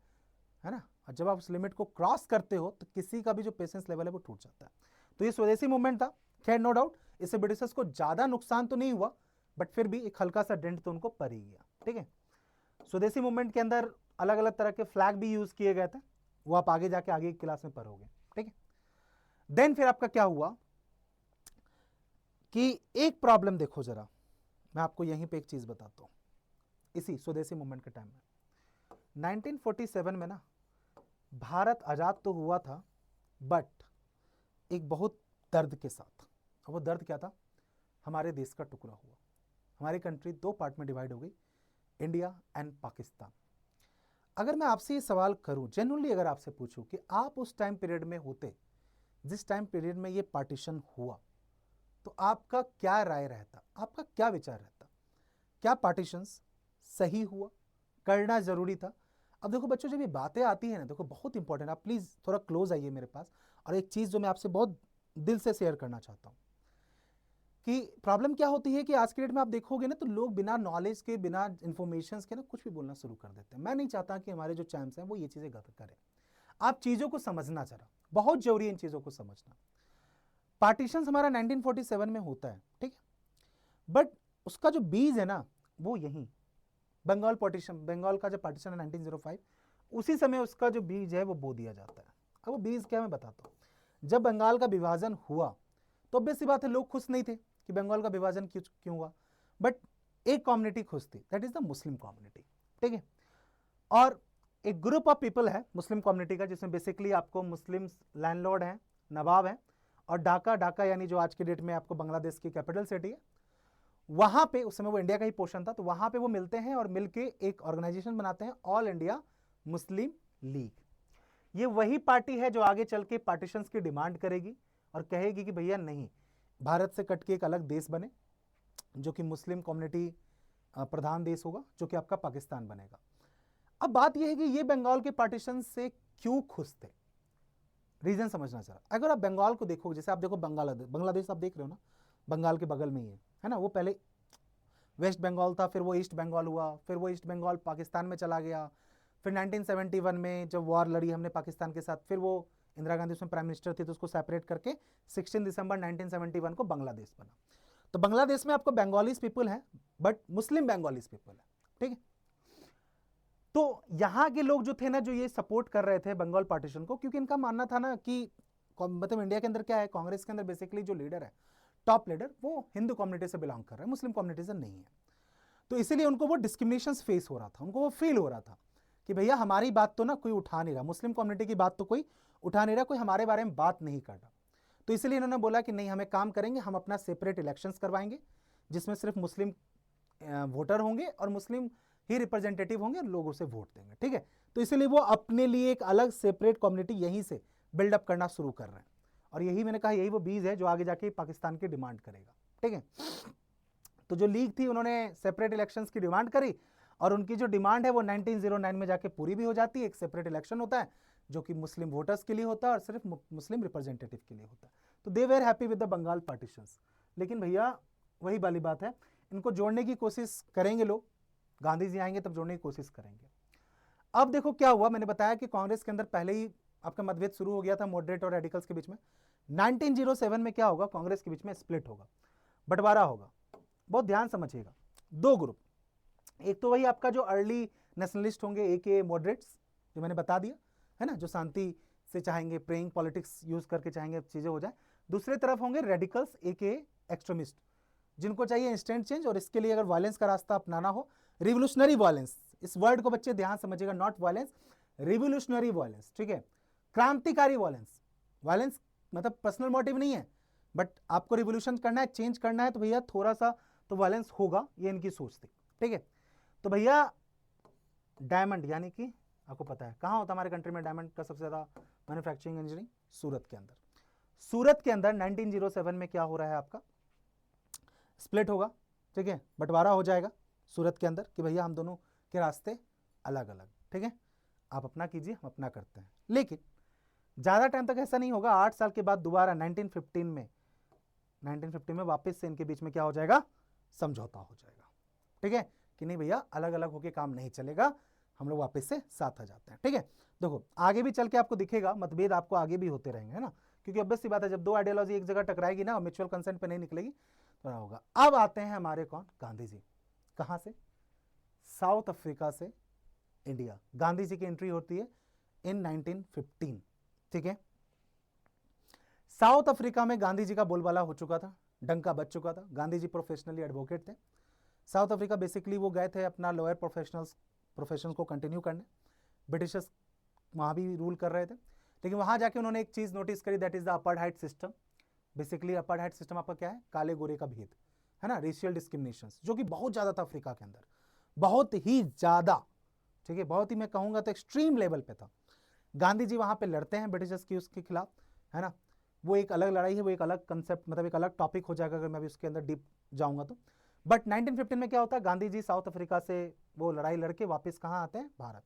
ना, और जब आप उस लिमिट को क्रॉस करते हो तो किसी का भी जो पेशेंस लेवल है वो टूट जाता है। तो ये स्वदेशी मूवमेंट था, खैर नो डाउट इससे ब्रिटिशर्स को ज्यादा नुकसान तो नहीं हुआ, बट फिर भी एक हल्का सा डेंट तो उनको पड़ ही गया। ठीक है, स्वदेशी मूवमेंट के अंदर अलग अलग तरह के फ्लैग भी यूज किए गए थे, वो आप आगे जाके आगे की क्लास में पढ़ोगे। ठीक है, देन फिर आपका क्या हुआ कि एक प्रॉब्लम देखो जरा, मैं आपको यहीं पे एक चीज बताता हूं। इसी स्वदेशी मूवमेंट के टाइम में 1947 में ना भारत आजाद तो हुआ था, बट एक बहुत दर्द के साथ। और वो दर्द क्या था? हमारे देश का टुकड़ा हुआ, हमारी कंट्री दो पार्ट में डिवाइड हो गई, इंडिया एंड पाकिस्तान। अगर मैं आपसे ये सवाल करूं, जेन्युइनली अगर आपसे पूछूं कि आप उस टाइम पीरियड में होते जिस टाइम पीरियड में ये पार्टीशन हुआ, तो आपका क्या राय रहता, आपका क्या विचार रहता? क्या पार्टीशंस सही हुआ, करना जरूरी था? अब देखो बच्चों, जब ये बातें आती है ना, देखो बहुत इंपॉर्टेंट, आप प्लीज थोड़ा क्लोज आइए मेरे पास। और एक चीज जो मैं आपसे बहुत दिल से शेयर करना चाहता हूं कि प्रॉब्लम क्या होती है कि आज के डेट में आप देखोगे ना, तो लोग बिना नॉलेज के, बिना इंफॉर्मेशन के ना कुछ भी बोलना शुरू कर देते हैं। मैं नहीं चाहता कि हमारे जो चैम्प्स हैं वो ये चीजें गलत करें। आप चीजों को समझना जरा, बहुत जरूरी है इन चीजों को समझना। पार्टीशन हमारा 1947 में होता है, ठीक है, बट उसका जो बीज है ना वो यही बंगाल पार्टीशन, बंगाल का जो पार्टीशन है 1905, उसी समय उसका जो बीज है वो बो दिया जाता है। अब वो बीज क्या मैं बताता हूं। जब बंगाल का विभाजन हुआ तो ऑब्वियस सी बात है, लोग खुश नहीं थे कि बंगाल का विभाजन क्यों हुआ, बट एक कम्युनिटी खुश थी, that is the Muslim community. ठीक है, और एक ग्रुप ऑफ पीपल है मुस्लिम कम्युनिटी का, जिसमें बेसिकली आपको मुस्लिम लैंडलॉर्ड हैं, नवाब हैं, और ढाका यानी जो आज के डेट में आपको बांग्लादेश की कैपिटल सिटी है, वहां पे उस समय वो इंडिया का ही पोर्शन था, तो वहां पे वो मिलते हैं और मिलके एक ऑर्गेनाइजेशन बनाते हैं, ऑल इंडिया मुस्लिम लीग। ये वही पार्टी है जो आगे चल के पार्टीशंस की डिमांड करेगी और कहेगी कि भैया नहीं, भारत से कट के एक अलग देश बने जो कि मुस्लिम कम्युनिटी प्रधान देश होगा, जो कि आपका पाकिस्तान बनेगा। अब बात यह है कि ये बंगाल के पार्टीशन से क्यों खुश थे, रीजन समझना चाह। अगर आप बंगाल को देखो, जैसे आप देखो बांग्लादेश आप देख रहे हो ना, बंगाल के बगल में ही है ना, वो पहले वेस्ट बंगाल था, फिर वो ईस्ट बंगाल हुआ, फिर वो ईस्ट बंगाल पाकिस्तान में चला गया, फिर 1971 में जब वॉर लड़ी हमने पाकिस्तान के साथ, फिर वो इंदिरा गांधी उसमें प्राइम मिनिस्टर थी, तो उसको सेपरेट करके 16 दिसंबर 1971 को बांग्लादेश बना। तो बांग्लादेश में आपको बंगालीज पीपल है, बट मुस्लिम बंगालीज पीपल है। ठीक है, तो यहां के लोग जो थे ना, जो ये सपोर्ट कर रहे थे बंगाल पार्टीशन को, क्योंकि इनका मानना था ना कि मतलब इंडिया के अंदर क्या है, कांग्रेस के अंदर बेसिकली जो लीडर है, टॉप लीडर, वो हिंदू कम्युनिटी से बिलोंग कर रहा है, मुस्लिम कम्युनिटी से नहीं है। तो इसीलिए उनको वो डिस्क्रिमिनेशन फेस हो रहा था, उनको वो फील हो रहा था कि भैया हमारी बात तो ना कोई उठा नहीं रहा, मुस्लिम कम्युनिटी की बात तो कोई उठा नहीं रहा, कोई हमारे बारे में बात नहीं कर रहा। तो इसलिए इन्होंने बोला कि नहीं, हमें काम करेंगे, हम अपना सेपरेट इलेक्शंस करवाएंगे, जिसमें सिर्फ मुस्लिम वोटर होंगे और मुस्लिम ही रिप्रेजेंटेटिव होंगे, लोग उसे वोट देंगे। ठीक है, तो इसलिए वो अपने लिए एक अलग सेपरेट कम्युनिटी यहीं से बिल्डअप करना शुरू कर रहे हैं, और यही मैंने कहा, यही वो बीज है जो आगे जाके पाकिस्तान की डिमांड करेगा। ठीक है, तो जो लीग थी उन्होंने सेपरेट इलेक्शंस की डिमांड करी, और उनकी जो डिमांड है वो 1909 में जाके पूरी भी हो जाती है। एक सेपरेट इलेक्शन होता है जो कि मुस्लिम वोटर्स के लिए होता है और सिर्फ मुस्लिम रिप्रेजेंटेटिव के लिए होता है। तो they were happy with the Bengal partitions. लेकिन भैया वही वाली बात है, इनको जोड़ने की कोशिश करेंगे लोग, गांधी जी आएंगे तब जोड़ने की कोशिश करेंगे। अब देखो क्या हुआ, मैंने बताया कि कांग्रेस के अंदर पहले ही आपका मतभेद शुरू हो गया था मॉडरेट और रेडिकल्स के बीच में। 1907 में क्या होगा, कांग्रेस के बीच में स्प्लिट होगा, बंटवारा होगा। बहुत ध्यान समझिएगा, दो ग्रुप, एक तो वही आपका जो अर्ली नेशनलिस्ट होंगे, एक मॉडरेट्स जो मैंने बता दिया है ना, जो शांति से चाहेंगे, प्रेइंग पॉलिटिक्स यूज करके चाहेंगे चीजें हो जाए। दूसरी तरफ होंगे रेडिकल्स, एक एक्सट्रीमिस्ट, जिनको चाहिए इंस्टेंट चेंज, और इसके लिए अगर वायलेंस का रास्ता अपनाना हो, रिवोल्यूशनरी वायलेंस, इस वर्ड को बच्चे ध्यान समझिएगा, नॉट वायलेंस, रिवोल्यूशनरी वायलेंस। ठीक है, क्रांतिकारी वायलेंस, वायलेंस मतलब पर्सनल मोटिव नहीं है, बट आपको रिवोल्यूशन करना है, चेंज करना है, तो भैया थोड़ा सा तो वायलेंस होगा, ये इनकी सोच थी। ठीक है, तो भैया डायमंड, यानी कि आपको पता है कहां होता है हमारे कंट्री में डायमंड का सबसे ज्यादा मैन्युफैक्चरिंग इंजीनियरिंग, सूरत के अंदर। सूरत के अंदर 1907 में क्या हो रहा है, आपका स्प्लिट होगा। ठीक है, बंटवारा हो जाएगा सूरत के अंदर कि भैया हम दोनों के रास्ते अलग अलग। ठीक है, आप अपना कीजिए, हम अपना करते हैं। लेकिन ज्यादा टाइम तक ऐसा नहीं होगा, 8 साल के बाद दोबारा 1915 में वापस से इनके बीच में क्या हो जाएगा, समझौता हो जाएगा। ठीक है, कि नहीं भैया अलग अलग होके काम नहीं चलेगा, हम लोग वापस से साथ आ जाते हैं। ठीक है, देखो आगे भी चल के आपको दिखेगा, मतभेद आपको आगे भी होते रहेंगे, है ना, क्योंकि ऑब्वियस सी बात है, जब दो आइडियोलॉजी एक जगह टकराएगी ना, म्यूचुअल कंसेंट पे नहीं निकलेगी, तो होगा। अब आते हैं हमारे कौन, गांधी जी। कहां से, साउथ अफ्रीका से इंडिया। गांधी जी की एंट्री होती है इन 1915, ठीक है। साउथ अफ्रीका में गांधी जी का बोलबाला हो चुका था, डंका बज चुका था। गांधी जी प्रोफेशनली एडवोकेट थे। साउथ अफ्रीका बेसिकली वो गए थे अपना लोअर प्रोफेशंस को कंटिन्यू करने। ब्रिटिशर्स वहाँ भी रूल कर रहे थे, लेकिन वहाँ जाके उन्होंने एक चीज़ नोटिस करी, that is the apartheid system. Basically apartheid system आपका क्या है, काले गोरे का भेद है ना, रेशियल डिस्क्रिमिनेशन, जो कि बहुत ज़्यादा था अफ्रीका के अंदर, बहुत ही ज़्यादा, ठीक है, बहुत ही, मैं कहूँगा तो एक्सट्रीम लेवल पे था। गांधी जी वहाँ पे लड़ते हैं ब्रिटिशर्स की उसके खिलाफ, है ना। वो एक अलग लड़ाई है, वो एक अलग कंसेप्ट, मतलब एक अलग टॉपिक हो जाएगा अगर मैं भी उसके अंदर डीप जाऊँगा तो। बट 1915 में क्या होता है, गांधी जी साउथ अफ्रीका से वो लड़ाई लड़के वापस कहाँ आते हैं, भारत।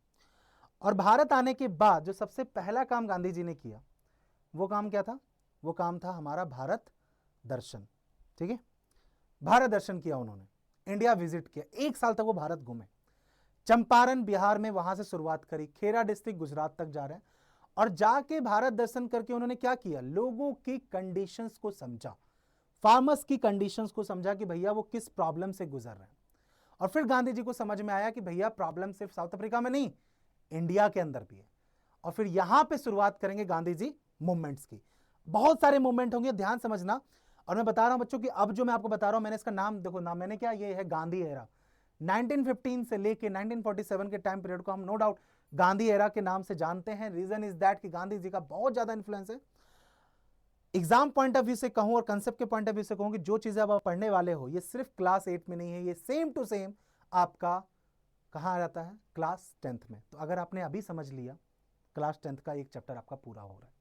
और भारत आने के बाद जो सबसे पहला काम गांधी जी ने किया, वो काम क्या था, वो काम था हमारा भारत दर्शन, ठीक है। भारत दर्शन किया उन्होंने, इंडिया विजिट किया, 1 साल तक वो भारत घूमे। चंपारण बिहार में वहां से शुरुआत करी, खेरा डिस्ट्रिक्ट गुजरात तक जा रहे हैं, और जाके भारत दर्शन करके उन्होंने क्या किया, लोगों की कंडीशंस को समझा, फार्मर्स की कंडीशंस को समझा कि भैया वो किस प्रॉब्लम से गुजर रहे हैं। और फिर गांधी जी को समझ में आया कि भैया प्रॉब्लम सिर्फ साउथ अफ्रीका में नहीं, इंडिया के अंदर भी है। और फिर यहां पे शुरुआत करेंगे गांधी जी मूवमेंट्स की। बहुत सारे मूवमेंट होंगे, ध्यान समझना। और मैं बता रहा हूं बच्चों कि अब जो मैं आपको बता रहा हूं, मैंने इसका नाम देखो, नाम मैंने क्या, ये है गांधी एरा। 1915 से लेके 1947 के टाइम पीरियड को हम नो डाउट गांधी एरा के नाम से जानते हैं। रीजन इज दैट कि गांधी जी का बहुत ज्यादा इंफ्लुएंस है। एग्जाम पॉइंट ऑफ व्यू से कहूं और कंसेप्ट के पॉइंट ऑफ व्यू से कहूं कि जो चीजें आप पढ़ने वाले हो, ये सिर्फ क्लास 8 में नहीं है, ये सेम टू सेम आपका कहां आ जाता है, क्लास 10th में। तो अगर आपने अभी समझ लिया, क्लास 10th का एक चैप्टर आपका पूरा हो रहा है।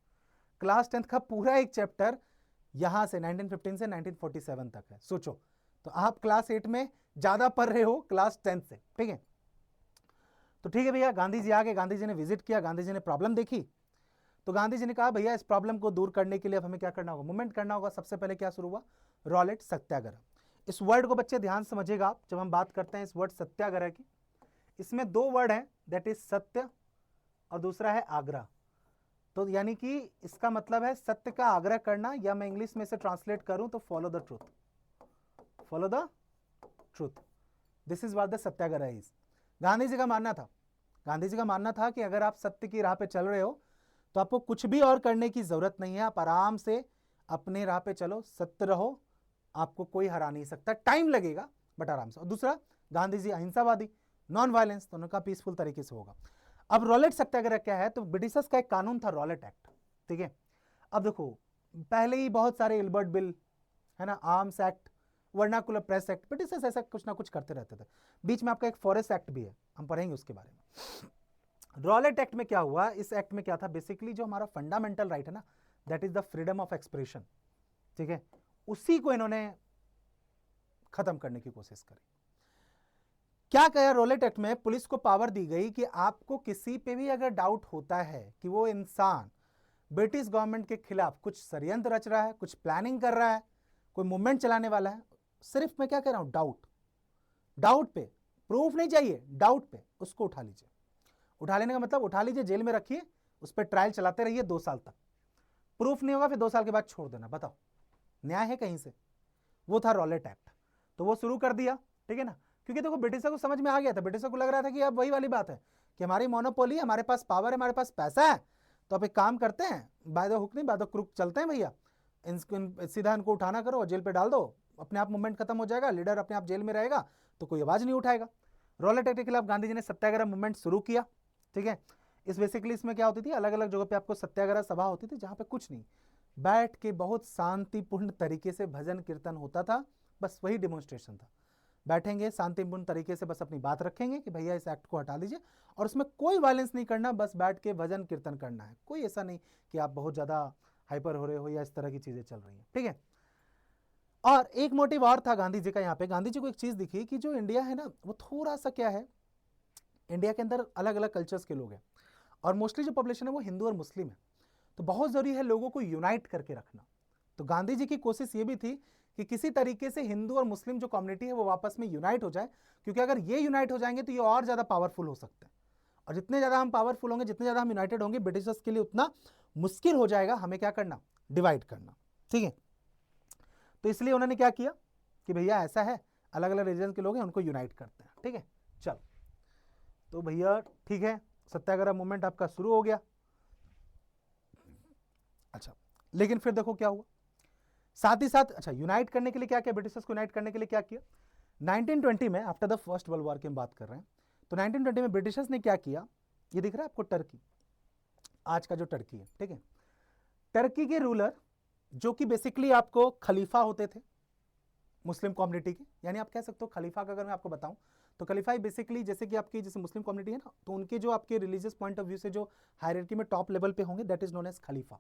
क्लास 10th का पूरा एक चैप्टर यहां से 1915 से 1947 तक है, सोचो। तो आप क्लास 8 में ज्यादा पढ़ रहे हो क्लास 10th से, ठीक है। तो ठीक है भैया, गांधी जी आ गए, गांधी जी ने विजिट किया, गांधी जी ने प्रॉब्लम देखी। तो गांधी जी ने कहा भैया इस प्रॉब्लम को दूर करने के लिए अब हमें क्या करना होगा, मूवमेंट करना होगा। सबसे पहले क्या शुरू हुआ, रॉलेट सत्याग्रह। इस वर्ड को बच्चे ध्यान समझिएगा आप, जब हम बात करते हैं इस वर्ड सत्याग्रह की, इसमें 2 वर्ड हैं, दैट इज सत्य और दूसरा है आग्रह। तो यानी कि इसका मतलब है सत्य का आग्रह करना, या मैं इंग्लिश में से ट्रांसलेट करूं तो follow the truth, follow the truth, this is what the satyagraha is. Gandhi ji का मानना था, गांधी जी का मानना था कि अगर आप सत्य की राह पे चल रहे हो तो आपको कुछ भी और करने की जरूरत नहीं है, आप आराम से अपने राह पे चलो, सत्य रहो, आपको कोई हरा नहीं सकता, टाइम लगेगा बट आराम से। और दूसरा, गांधी जी अहिंसावादी, नॉन वायलेंस, तो उनका पीसफुल तरीके से होगा। अब रॉलेट सत्याग्रह क्या है, तो ब्रिटिशर्स का एक कानून था रॉलेट एक्ट, ठीक है। अब देखो, पहले ही बहुत सारे इल्बर्ट बिल है ना, arms act, vernacular press act, Britishers ऐसा कुछ ना कुछ करते रहते थे। बीच में आपका एक फॉरेस्ट एक्ट भी है, हम पढ़ेंगे उसके बारे में। रॉलेट एक्ट में क्या हुआ, इस एक्ट में क्या था, बेसिकली जो हमारा फंडामेंटल राइट है ना, that is the freedom of expression, ठीक है, उसी को इन्होंने खत्म करने की कोशिश करी। क्या कहा रॉलेट एक्ट में, पुलिस को पावर दी गई कि आपको किसी पे भी अगर डाउट होता है कि वो इंसान ब्रिटिश गवर्नमेंट के खिलाफ कुछ षड्यंत्र रच रहा है, कुछ प्लानिंग कर रहा है, कोई मूवमेंट चलाने वाला है, सिर्फ मैं क्या कह रहा हूं, डाउट, डाउट पे, प्रूफ नहीं चाहिए, डाउट पे उसको उठा लीजिए। उठा लेने का मतलब उठा लीजिए, जेल में रखिए, उस पर ट्रायल चलाते रहिए 2 साल तक, प्रूफ नहीं होगा फिर 2 साल के बाद छोड़ देना। बताओ न्याय है कहीं से? वो था रॉलेट एक्ट, तो वो शुरू कर दिया, ठीक है ना। क्योंकि देखो ब्रिटिशर को समझ में आ गया था, ब्रिटिशर को लग रहा था कि अब वही वाली बात है कि हमारी मोनोपोली, हमारे पास पावर है, हमारे पास पैसा है, तो अब एक काम करते हैं, बाय द हुक नहीं बाय द क्रुक चलते हैं भैया, सीधा इनको उठाना करो और जेल पे डाल दो, अपने आप मूवमेंट खत्म हो जाएगा, लीडर अपने आप जेल में रहेगा तो कोई आवाज नहीं उठाएगा। रॉलेट एक्ट के खिलाफ गांधी जी ने सत्याग्रह मूवमेंट शुरू किया, ठीक है। इस बेसिकली इसमें क्या होती थी, अलग अलग जगह पे आपको सत्याग्रह सभा होती थी, जहां पे कुछ नहीं, बैठ के बहुत शांतिपूर्ण तरीके से भजन कीर्तन होता था, बस वही डेमोन्स्ट्रेशन था। बैठेंगे शांतिपूर्ण तरीके से, बस अपनी बात रखेंगे कि भैया इस एक्ट को हटा दीजिए, और उसमें कोई वायलेंस नहीं करना, बस बैठ के भजन कीर्तन करना है, कोई ऐसा नहीं कि आप बहुत ज्यादा हाइपर हो रहे हो या इस तरह की चीजें चल रही हैं, ठीक है। और एक मोटिव और था गांधी जी का, यहाँ पे गांधी जी को एक चीज दिखी कि जो इंडिया है ना, वो थोड़ा सा क्या है, इंडिया के अंदर अलग अलग कल्चर्स के लोग हैं, और मोस्टली जो पॉपुलेशन है वो हिंदू और मुस्लिम है, तो बहुत जरूरी है लोगों को यूनाइट करके रखना। तो गांधी जी की कोशिश ये भी थी कि किसी तरीके से हिंदू और मुस्लिम जो कम्युनिटी है वो आपस में यूनाइट हो जाए, क्योंकि अगर ये यूनाइट हो जाएंगे तो ये और ज्यादा पावरफुल हो सकते हैं, और जितने ज्यादा हम पावरफुल होंगे, जितने ज्यादा हम यूनाइटेड होंगे, ब्रिटिशर्स के लिए उतना मुश्किल हो जाएगा हमें क्या करना, डिवाइड करना, ठीक है। तो इसलिए उन्होंने क्या किया, कि भैया ऐसा है, अलग अलग रीजन के लोग हैं, उनको यूनाइट करते हैं। ठीक है, चलो तो भैया ठीक है, सत्याग्रह मूवमेंट आपका शुरू हो गया। अच्छा, लेकिन फिर देखो क्या हुआ, साथ ही साथ अच्छा यूनाइट करने के लिए क्या किया, ब्रिटिशर्स को यूनाइट करने के लिए क्या किया, 1920 में after the first world war की हम बात कर रहे हैं, तो 1920 में ब्रिटिशर्स ने क्या किया, ये दिख रहा है आपको टर्की, आज का जो टर्की है, ठीक है, टर्की के रूलर जो कि बेसिकली आपको खलीफा होते थे मुस्लिम कम्युनिटी के, यानी आप कह सकते हो खलीफा का अगर मैं आपको बताऊं तो खलीफा बेसिकली जैसे कि आपकी जैसे मुस्लिम कम्युनिटी है ना, तो उनके जो आपके रिलीजियस पॉइंट ऑफ व्यू से जो हायरार्की में टॉप लेवल पे होंगे, दैट इज नोन एज खलीफा।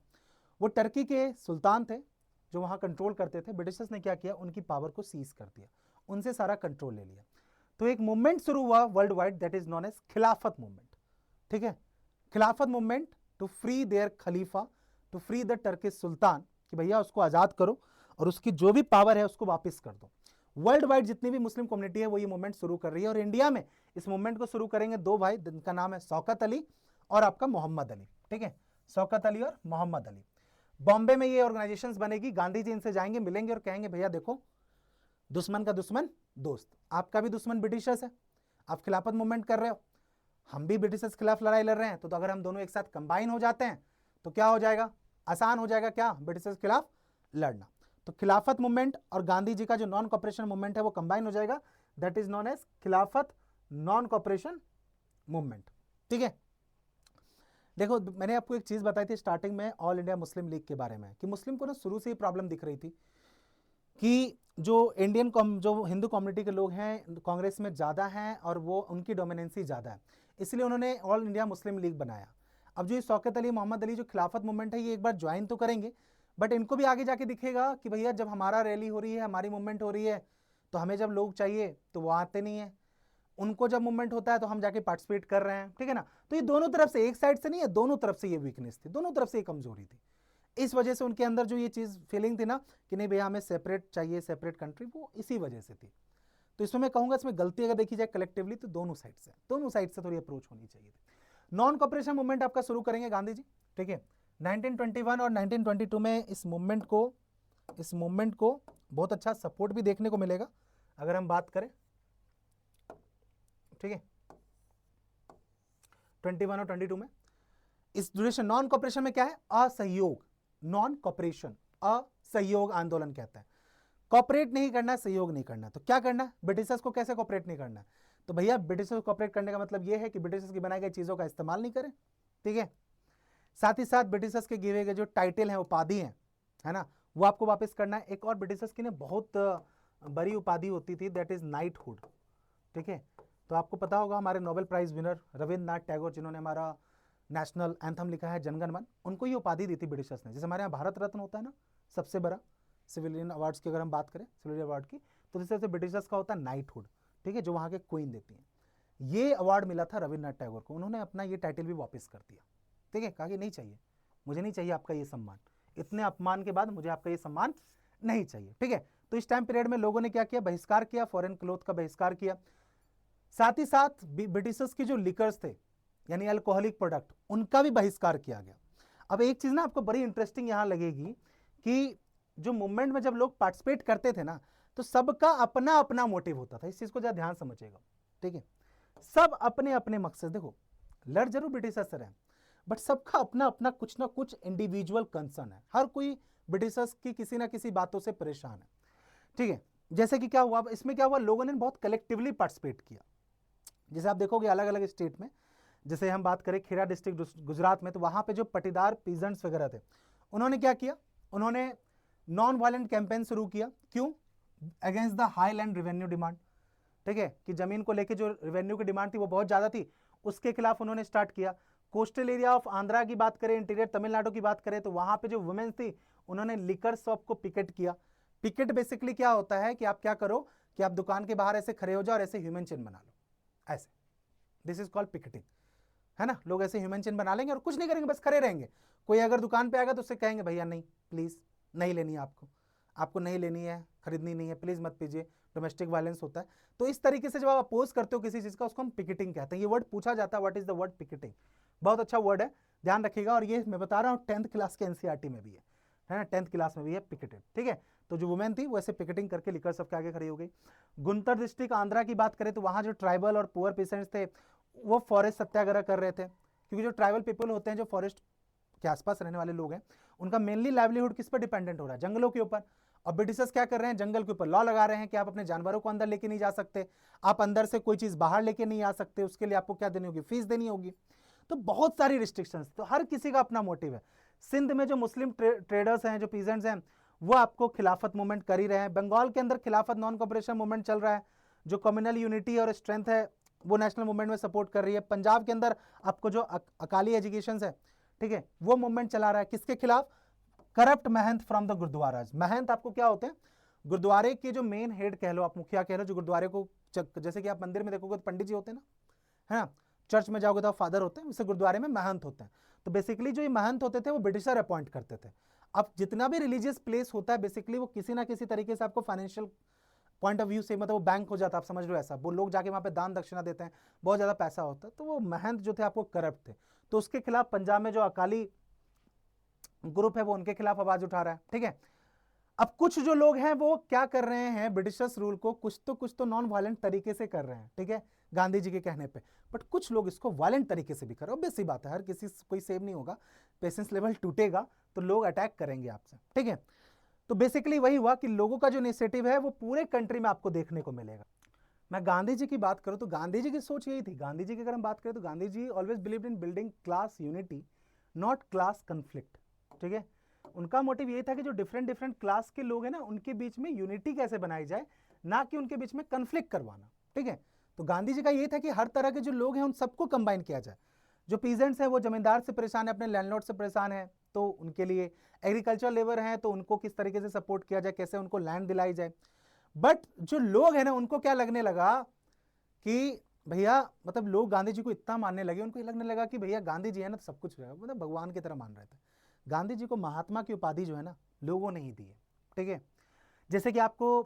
वो टर्की के सुल्तान थे जो वहां कंट्रोल करते थे। ब्रिटिशर्स ने क्या किया, उनकी पावर को सीज कर दिया, उनसे सारा कंट्रोल ले लिया। तो एक मूवमेंट शुरू हुआ worldwide, that is known as Khilafat movement. ठीक है, Khilafat movement to free their Khalifa, to free the Turkish sultan, कि भैया उसको आजाद करो और उसकी जो भी पावर है उसको वापस कर दो। वर्ल्ड वाइड जितनी भी मुस्लिम कम्युनिटी है वो ये मूवमेंट शुरू कर रही है, और इंडिया में इस मूवमेंट को शुरू करेंगे दो भाई, जिनका नाम है शौकत अली और आपका मोहम्मद अली। ठीक है, शौकत अली और मोहम्मद अली। बॉम्बे में ये ऑर्गेनाइजेशंस बनेगी, गांधी जी इनसे जाएंगे, मिलेंगे और कहेंगे भैया देखो, दुश्मन का दुश्मन दोस्त, आपका भी दुश्मन ब्रिटिशर्स है, आप खिलाफत मूवमेंट कर रहे हो, हम भी ब्रिटिशर्स के खिलाफ लड़ाई लड़ रहे हैं, तो अगर हम दोनों एक साथ कंबाइन हो जाते हैं तो क्या हो जाएगा, आसान हो जाएगा क्या, ब्रिटिशर्स के खिलाफ लड़ना। तो खिलाफत मूवमेंट और गांधी जी का जो नॉन कॉपरेशन मूवमेंट है वो कंबाइन हो जाएगा, दैट इज नॉन एज खिलाफत नॉन कॉपरेशन मूवमेंट। ठीक है, देखो मैंने आपको एक चीज बताई थी स्टार्टिंग में ऑल इंडिया मुस्लिम लीग के बारे में, कि मुस्लिम को ना शुरू से ही प्रॉब्लम दिख रही थी कि जो जो हिंदू कम्युनिटी के लोग हैं कांग्रेस में ज़्यादा हैं और वो उनकी डोमिनेंसी ज़्यादा है, इसलिए उन्होंने ऑल इंडिया मुस्लिम लीग बनाया। अब जो ये शौकत अली मोहम्मद अली जो खिलाफत मूवमेंट है, ये एक बार ज्वाइन तो करेंगे, बट इनको भी आगे जाके दिखेगा कि भैया जब हमारा रैली हो रही है, हमारी मूवमेंट हो रही है, तो हमें जब लोग चाहिए तो वो आते नहीं है, उनको जब मूवमेंट होता है तो हम जाके पार्टिसिपेट कर रहे हैं। ठीक है ना, तो ये दोनों तरफ से, एक साइड से नहीं है, दोनों तरफ से ये वीकनेस थी, दोनों तरफ से ये कमजोरी थी। इस वजह से उनके अंदर जो ये चीज फीलिंग थी ना कि नहीं भैया हमें सेपरेट चाहिए, सेपरेट कंट्री, वो इसी वजह से थी। तो इसमें मैं कहूंगा इसमें गलती अगर देखी जाए कलेक्टिवली तो दोनों साइड से थोड़ी अप्रोच होनी चाहिए थी। नॉन कॉपरेशन मूवमेंट आपका शुरू करेंगे गांधी जी। ठीक है, 1921 और 1922 में इस मूवमेंट को बहुत अच्छा सपोर्ट भी देखने को मिलेगा अगर हम बात करें। ठीक है, 21 और 22 में इस ड्यूरेशन नॉन कॉपरेशन में क्या है, असहयोग, नॉन कॉपरेशन, असहयोग आंदोलन कहता है। कॉपरेट नहीं करना है, सहयोग नहीं करना, तो क्या करना है, ब्रिटिशर्स को कैसे कॉपरेट नहीं करना है, तो भैया ब्रिटिशर्स को कॉपरेट करने का मतलब यह है कि ब्रिटिशर्स की बनाई गई चीजों का इस्तेमाल नहीं करें। ठीक है, साथ ही साथ ब्रिटिशर्स के गिवे गए जो टाइटल है, उपाधि है ना, वो आपको वापस करना है। एक और ब्रिटिशर्स की ना बहुत बड़ी उपाधि होती थी, दैट इज नाइटहुड। ठीक है, तो आपको पता होगा हमारे Nobel prize winner Rabindranath Tagore, जिन्होंने हमारा नेशनल एंथम लिखा है जनगण मन, उनको ये उपाधि दी थी ब्रिटिशर्स ने। जैसे हमारे यहाँ भारत रत्न होता है ना सबसे बड़ा सिविलियन अवार्ड्स की अगर हम बात करें, सिविलियन अवार्ड की, तो जैसे ब्रिटिशर्स का होता है नाइटहुड। ठीक है, जो वहाँ के क्वीन देती हैं। ये अवार्ड मिला था रविन्द्रनाथ टैगोर को, उन्होंने अपना ये टाइटल भी वापस कर दिया। ठीक है, कहा कि नहीं चाहिए, मुझे नहीं चाहिए आपका ये सम्मान, इतने अपमान के बाद मुझे आपका ये सम्मान नहीं चाहिए। ठीक है, तो इस टाइम पीरियड में लोगों ने क्या किया, बहिष्कार किया, फॉरेन क्लोथ का बहिष्कार किया। साथ ही साथ ब्रिटिशर्स की जो लिकर्स थे यानी अल्कोहलिक प्रोडक्ट, उनका भी बहिष्कार किया गया। अब एक चीज ना आपको बड़ी इंटरेस्टिंग यहां लगेगी कि जो मूवमेंट में जब लोग पार्टिसिपेट करते थे ना, तो सबका अपना अपना मोटिव होता था। इस चीज को जरा ध्यान समझिएगा। ठीक है, सब अपने अपने मकसद, देखो लड़ जरूर ब्रिटिशर्स से रहे, बट सबका अपना अपना कुछ ना कुछ इंडिविजुअल कंसर्न है, हर कोई ब्रिटिशर्स की किसी ना किसी बातों से परेशान है। ठीक है, जैसे कि क्या हुआ, इसमें क्या हुआ, लोगों ने बहुत कलेक्टिवली पार्टिसिपेट किया। जैसे आप देखोगे अलग अलग स्टेट में, जैसे हम बात करें खेड़ा डिस्ट्रिक्ट गुजरात में, तो वहां पे जो पटीदार पीजेंट्स वगैरह थे, उन्होंने क्या किया, उन्होंने नॉन वायलेंट कैंपेन शुरू किया। क्यों, against the high land revenue demand. ठीक है, कि जमीन को लेकर जो रेवेन्यू की डिमांड थी वो बहुत ज्यादा थी, उसके खिलाफ उन्होंने स्टार्ट किया। कोस्टल एरिया ऑफ आंध्रा की बात करें, इंटीरियर तमिलनाडु की बात करें, तो वहां पे जो वुमेन्स थी उन्होंने लिकर शॉप को पिकेट किया। पिकेट बेसिकली क्या होता है कि आप क्या करो कि आप दुकान के बाहर ऐसे खड़े हो जाओ और ऐसे ह्यूमन चेन बना लो, ऐसे, दिस इज कॉल्ड पिकेटिंग, है ना। लोग ऐसे ह्यूमन चेन बना लेंगे और कुछ नहीं करेंगे, बस खड़े रहेंगे। कोई अगर दुकान पे आएगा तो उससे कहेंगे भैया नहीं, प्लीज नहीं लेनी है आपको नहीं लेनी है, खरीदनी नहीं है, प्लीज मत पीजिए, डोमेस्टिक वायलेंस होता है। तो इस तरीके से जब आप अपोज करते हो किसी चीज का, उसको हम पिकेटिंग कहते हैं। ये वर्ड पूछा जाता है, what is the word picketing, बहुत अच्छा वर्ड है, ध्यान रखिएगा। और ये मैं बता रहा हूँ 10th क्लास के एनसीईआरटी में भी है ना, 10th क्लास में भी है पिकेटेड। ठीक है, तो जो वुमेन थी वो ऐसे पिकेटिंग करके लिकर सबके आगे खड़ी हो गई। गुंतर डिस्ट्रिक्ट आंध्रा की बात करें तो वहाँ जो ट्राइबल और पुअर पेशेंट्स थे वो फॉरेस्ट सत्याग्रह कर रहे थे, क्योंकि जो ट्राइबल पीपल होते हैं, जो फॉरेस्ट के आसपास रहने वाले लोग हैं, उनका मेनली लाइवलीहुड किस पर डिपेंडेंट हो रहा है? जंगलों के ऊपर। और ब्रिटिशर्स क्या कर रहे हैं? जंगल के ऊपर लॉ लगा रहे हैं कि आप अपने जानवरों को अंदर लेके नहीं जा सकते, आप अंदर से कोई चीज बाहर लेके नहीं आ सकते, उसके लिए आपको क्या देनी होगी? फीस देनी होगी। तो बहुत सारी रिस्ट्रिक्शंस, तो हर किसी का अपना मोटिव है। सिंध में जो मुस्लिम ट्रेडर्स हैं, जो पीजेंट्स हैं, वो आपको खिलाफत मूवमेंट कर ही रहे हैं। बंगाल के अंदर खिलाफत नॉन कॉपरेशन मूवमेंट चल रहा है, जो कम्युनल यूनिटी और स्ट्रेंथ है वो नेशनल मूवमेंट में सपोर्ट कर रही है। पंजाब के अंदर आपको जो अकाली एजुकेशन है, ठीक है, वो मूवमेंट चला रहा है किसके खिलाफ? Corrupt mahant from the gurdwara. महंत आपको क्या होते हैं? गुरुद्वारे के जो मेन हेड कह लो, आप मुखिया कह लो, जो गुरुद्वारे को, जैसे कि आप मंदिर में देखोगे तो पंडित जी होते हैं ना, है ना, चर्च में जाओगे तो फादर होते हैं, वैसे गुरुद्वारे में महंत होते हैं। तो बेसिकली जो ये महंत होते थे वो ब्रिटिशर अपॉइंट करते थे। अब जितना भी रिलीजियस प्लेस होता है बेसिकली वो किसी ना किसी तरीके से आपको फाइनेंशियल पॉइंट ऑफ व्यू से, मतलब वो बैंक हो जाता है, आप समझ लो ऐसा, वो लोग जाके वहां पे दान दक्षिणा देते हैं, बहुत ज्यादा पैसा होता है। तो वो महंत जो थे आपको करप्ट थे, तो उसके खिलाफ पंजाब में जो अकाली ग्रुप है वो उनके खिलाफ आवाज उठा रहा है, ठीक है। अब कुछ जो लोग हैं वो क्या कर रहे हैं? ब्रिटिशर्स रूल को कुछ तो नॉन वायलेंट तरीके से कर रहे हैं, ठीक है, गांधी जी के कहने पे, बट कुछ लोग इसको वायलेंट तरीके से भी कर रहे हैं। ऑब्वियस सी बात है, हर किसी कोई सेव नहीं होगा, पेशेंस लेवल टूटेगा तो लोग अटैक करेंगे आपसे, ठीक है। तो बेसिकली वही हुआ कि लोगों का जो इनिशिएटिव है वो पूरे कंट्री में आपको देखने को मिलेगा। मैं गांधी जी की बात करूं तो गांधी जी की सोच यही थी। गांधी जी की अगर हम बात करें तो Gandhi ji always believed in building class unity, not class conflict, ठीक है। उनका मोटिव ये था कि जो डिफरेंट डिफरेंट क्लास के लोग हैं ना, उनके बीच में यूनिटी कैसे बनाई जाए, ना कि उनके बीच में कंफ्लिक्ट करवाना, ठीक है। तो गांधी जी का ये था कि हर तरह के जो लोग हैं उन सबको कंबाइन किया जाए। जो पीजेंट्स हैं वो जमींदार से परेशान है, अपने लैंडलॉर्ड से परेशान है, तो उनके लिए एग्रीकल्चर लेबर हैं तो उनको किस तरीके से सपोर्ट किया जाए, कैसे उनको लैंड दिलाई जाए। बट जो लोग हैं ना, उनको क्या लगने लगा कि भैया, मतलब लोग गांधी जी को इतना मानने लगे, उनको ये लगने लगा कि भैया गांधी जी है ना तो सब कुछ रहेगा, मतलब भगवान की तरह मान रहे थे। गांधी जी को महात्मा की उपाधि जो है ना लोगों ने ही दी है, ठीक है। जैसे कि आपको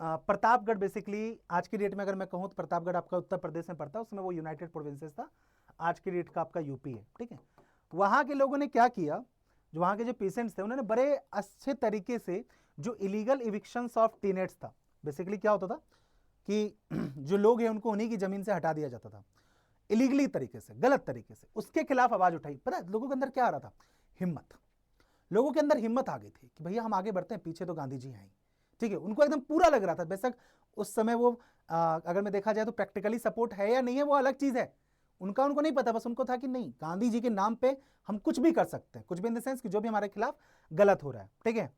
प्रतापगढ़, बेसिकली आज की डेट में अगर मैं कहूँ तो प्रतापगढ़ आपका उत्तर प्रदेश में पड़ता है, उसमें वो यूनाइटेड प्रोविंसेस था, आज की डेट का आपका यूपी है, ठीक है। वहाँ के लोगों ने क्या किया, जो वहाँ के जो पेशेंट्स थे उन्होंने बड़े अच्छे तरीके से जो इलीगल इविक्शंस ऑफ टीनेट्स था, बेसिकली क्या होता था कि जो लोग हैं उनको उन्हीं की जमीन से हटा दिया जाता था इलीगली तरीके से, गलत तरीके से, उसके खिलाफ आवाज उठाई। पता है लोगों के अंदर क्या आ रहा था? हिम्मत। लोगों के अंदर हिम्मत आ गई थी कि भैया हम आगे बढ़ते हैं, पीछे तो गांधी जी हैं, ठीक है। उनको एकदम पूरा लग रहा था, बेशक उस समय वो अगर मैं देखा जाए तो प्रैक्टिकली सपोर्ट है या नहीं है वो अलग चीज है, उनको नहीं पता, बस उनको था कि नहीं, गांधी जी के नाम पे हम कुछ भी कर सकते हैं, कुछ भी इन द सेंस कि जो भी हमारे खिलाफ गलत हो रहा है, ठीक है।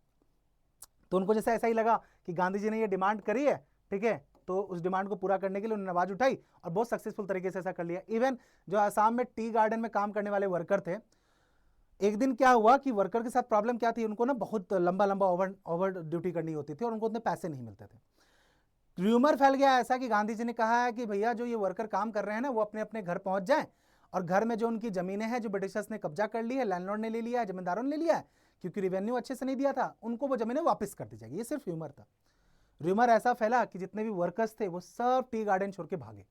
तो उनको जैसे ऐसा ही लगा कि गांधी जी ने ये डिमांड करी है, ठीक है, तो उस डिमांड को पूरा करने के लिए उन्होंने आवाज उठाई और बहुत सक्सेसफुल तरीके से ऐसा कर लिया। इवन जो आसाम में टी गार्डन में काम करने वाले वर्कर थे, एक दिन क्या हुआ कि वर्कर के साथ प्रॉब्लम क्या थी, उनको ना बहुत लंबा लंबा ओवर ड्यूटी करनी होती थी और उनको उतने पैसे नहीं मिलते थे। र्यूमर फैल गया ऐसा कि गांधी जी ने कहा है कि भैया जो ये वर्कर काम कर रहे हैं ना वो अपने अपने घर पहुंच जाएं, और घर में जो उनकी जमीनें हैं जो ब्रिटिशर्स ने कब्जा कर ली है, लैंडलॉर्ड ने ले लिया है, जमींदारों ने ले लिया है, क्योंकि रिवेन्यू अच्छे से नहीं दिया था, उनको वो जमीनें वापस कर दी जाएगी। ये सिर्फ र्यूमर था। र्यूमर ऐसा फैला कि जितने भी वर्कर्स थे वो सब टी गार्डन छोड़ के भागे।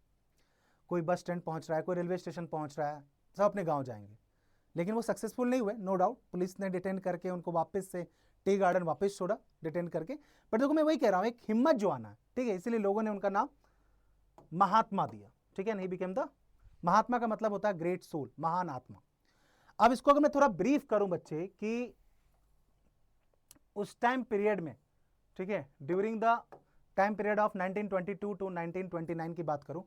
कोई बस स्टैंड पहुंच रहा है, कोई रेलवे स्टेशन पहुंच रहा है, सब अपने गांव जाएंगे। लेकिन वो सक्सेसफुल नहीं हुए, नो डाउट, पुलिस ने डिटेन करके उनको वापस से टी गार्डन वापस छोड़ा डिटेन करके। बट देखो मैं वही कह रहा हूं, एक हिम्मत जो आना है, ठीक है, इसीलिए लोगों ने उनका नाम महात्मा दिया, ठीक है, नहीं बिकेम द, महात्मा का मतलब होता है ग्रेट सोल, महान आत्मा। अब इसको अगर मैं थोड़ा ब्रीफ करूं बच्चे कि उस टाइम पीरियड में, ठीक है, during the time period of 1922 to 1929 की बात करूं,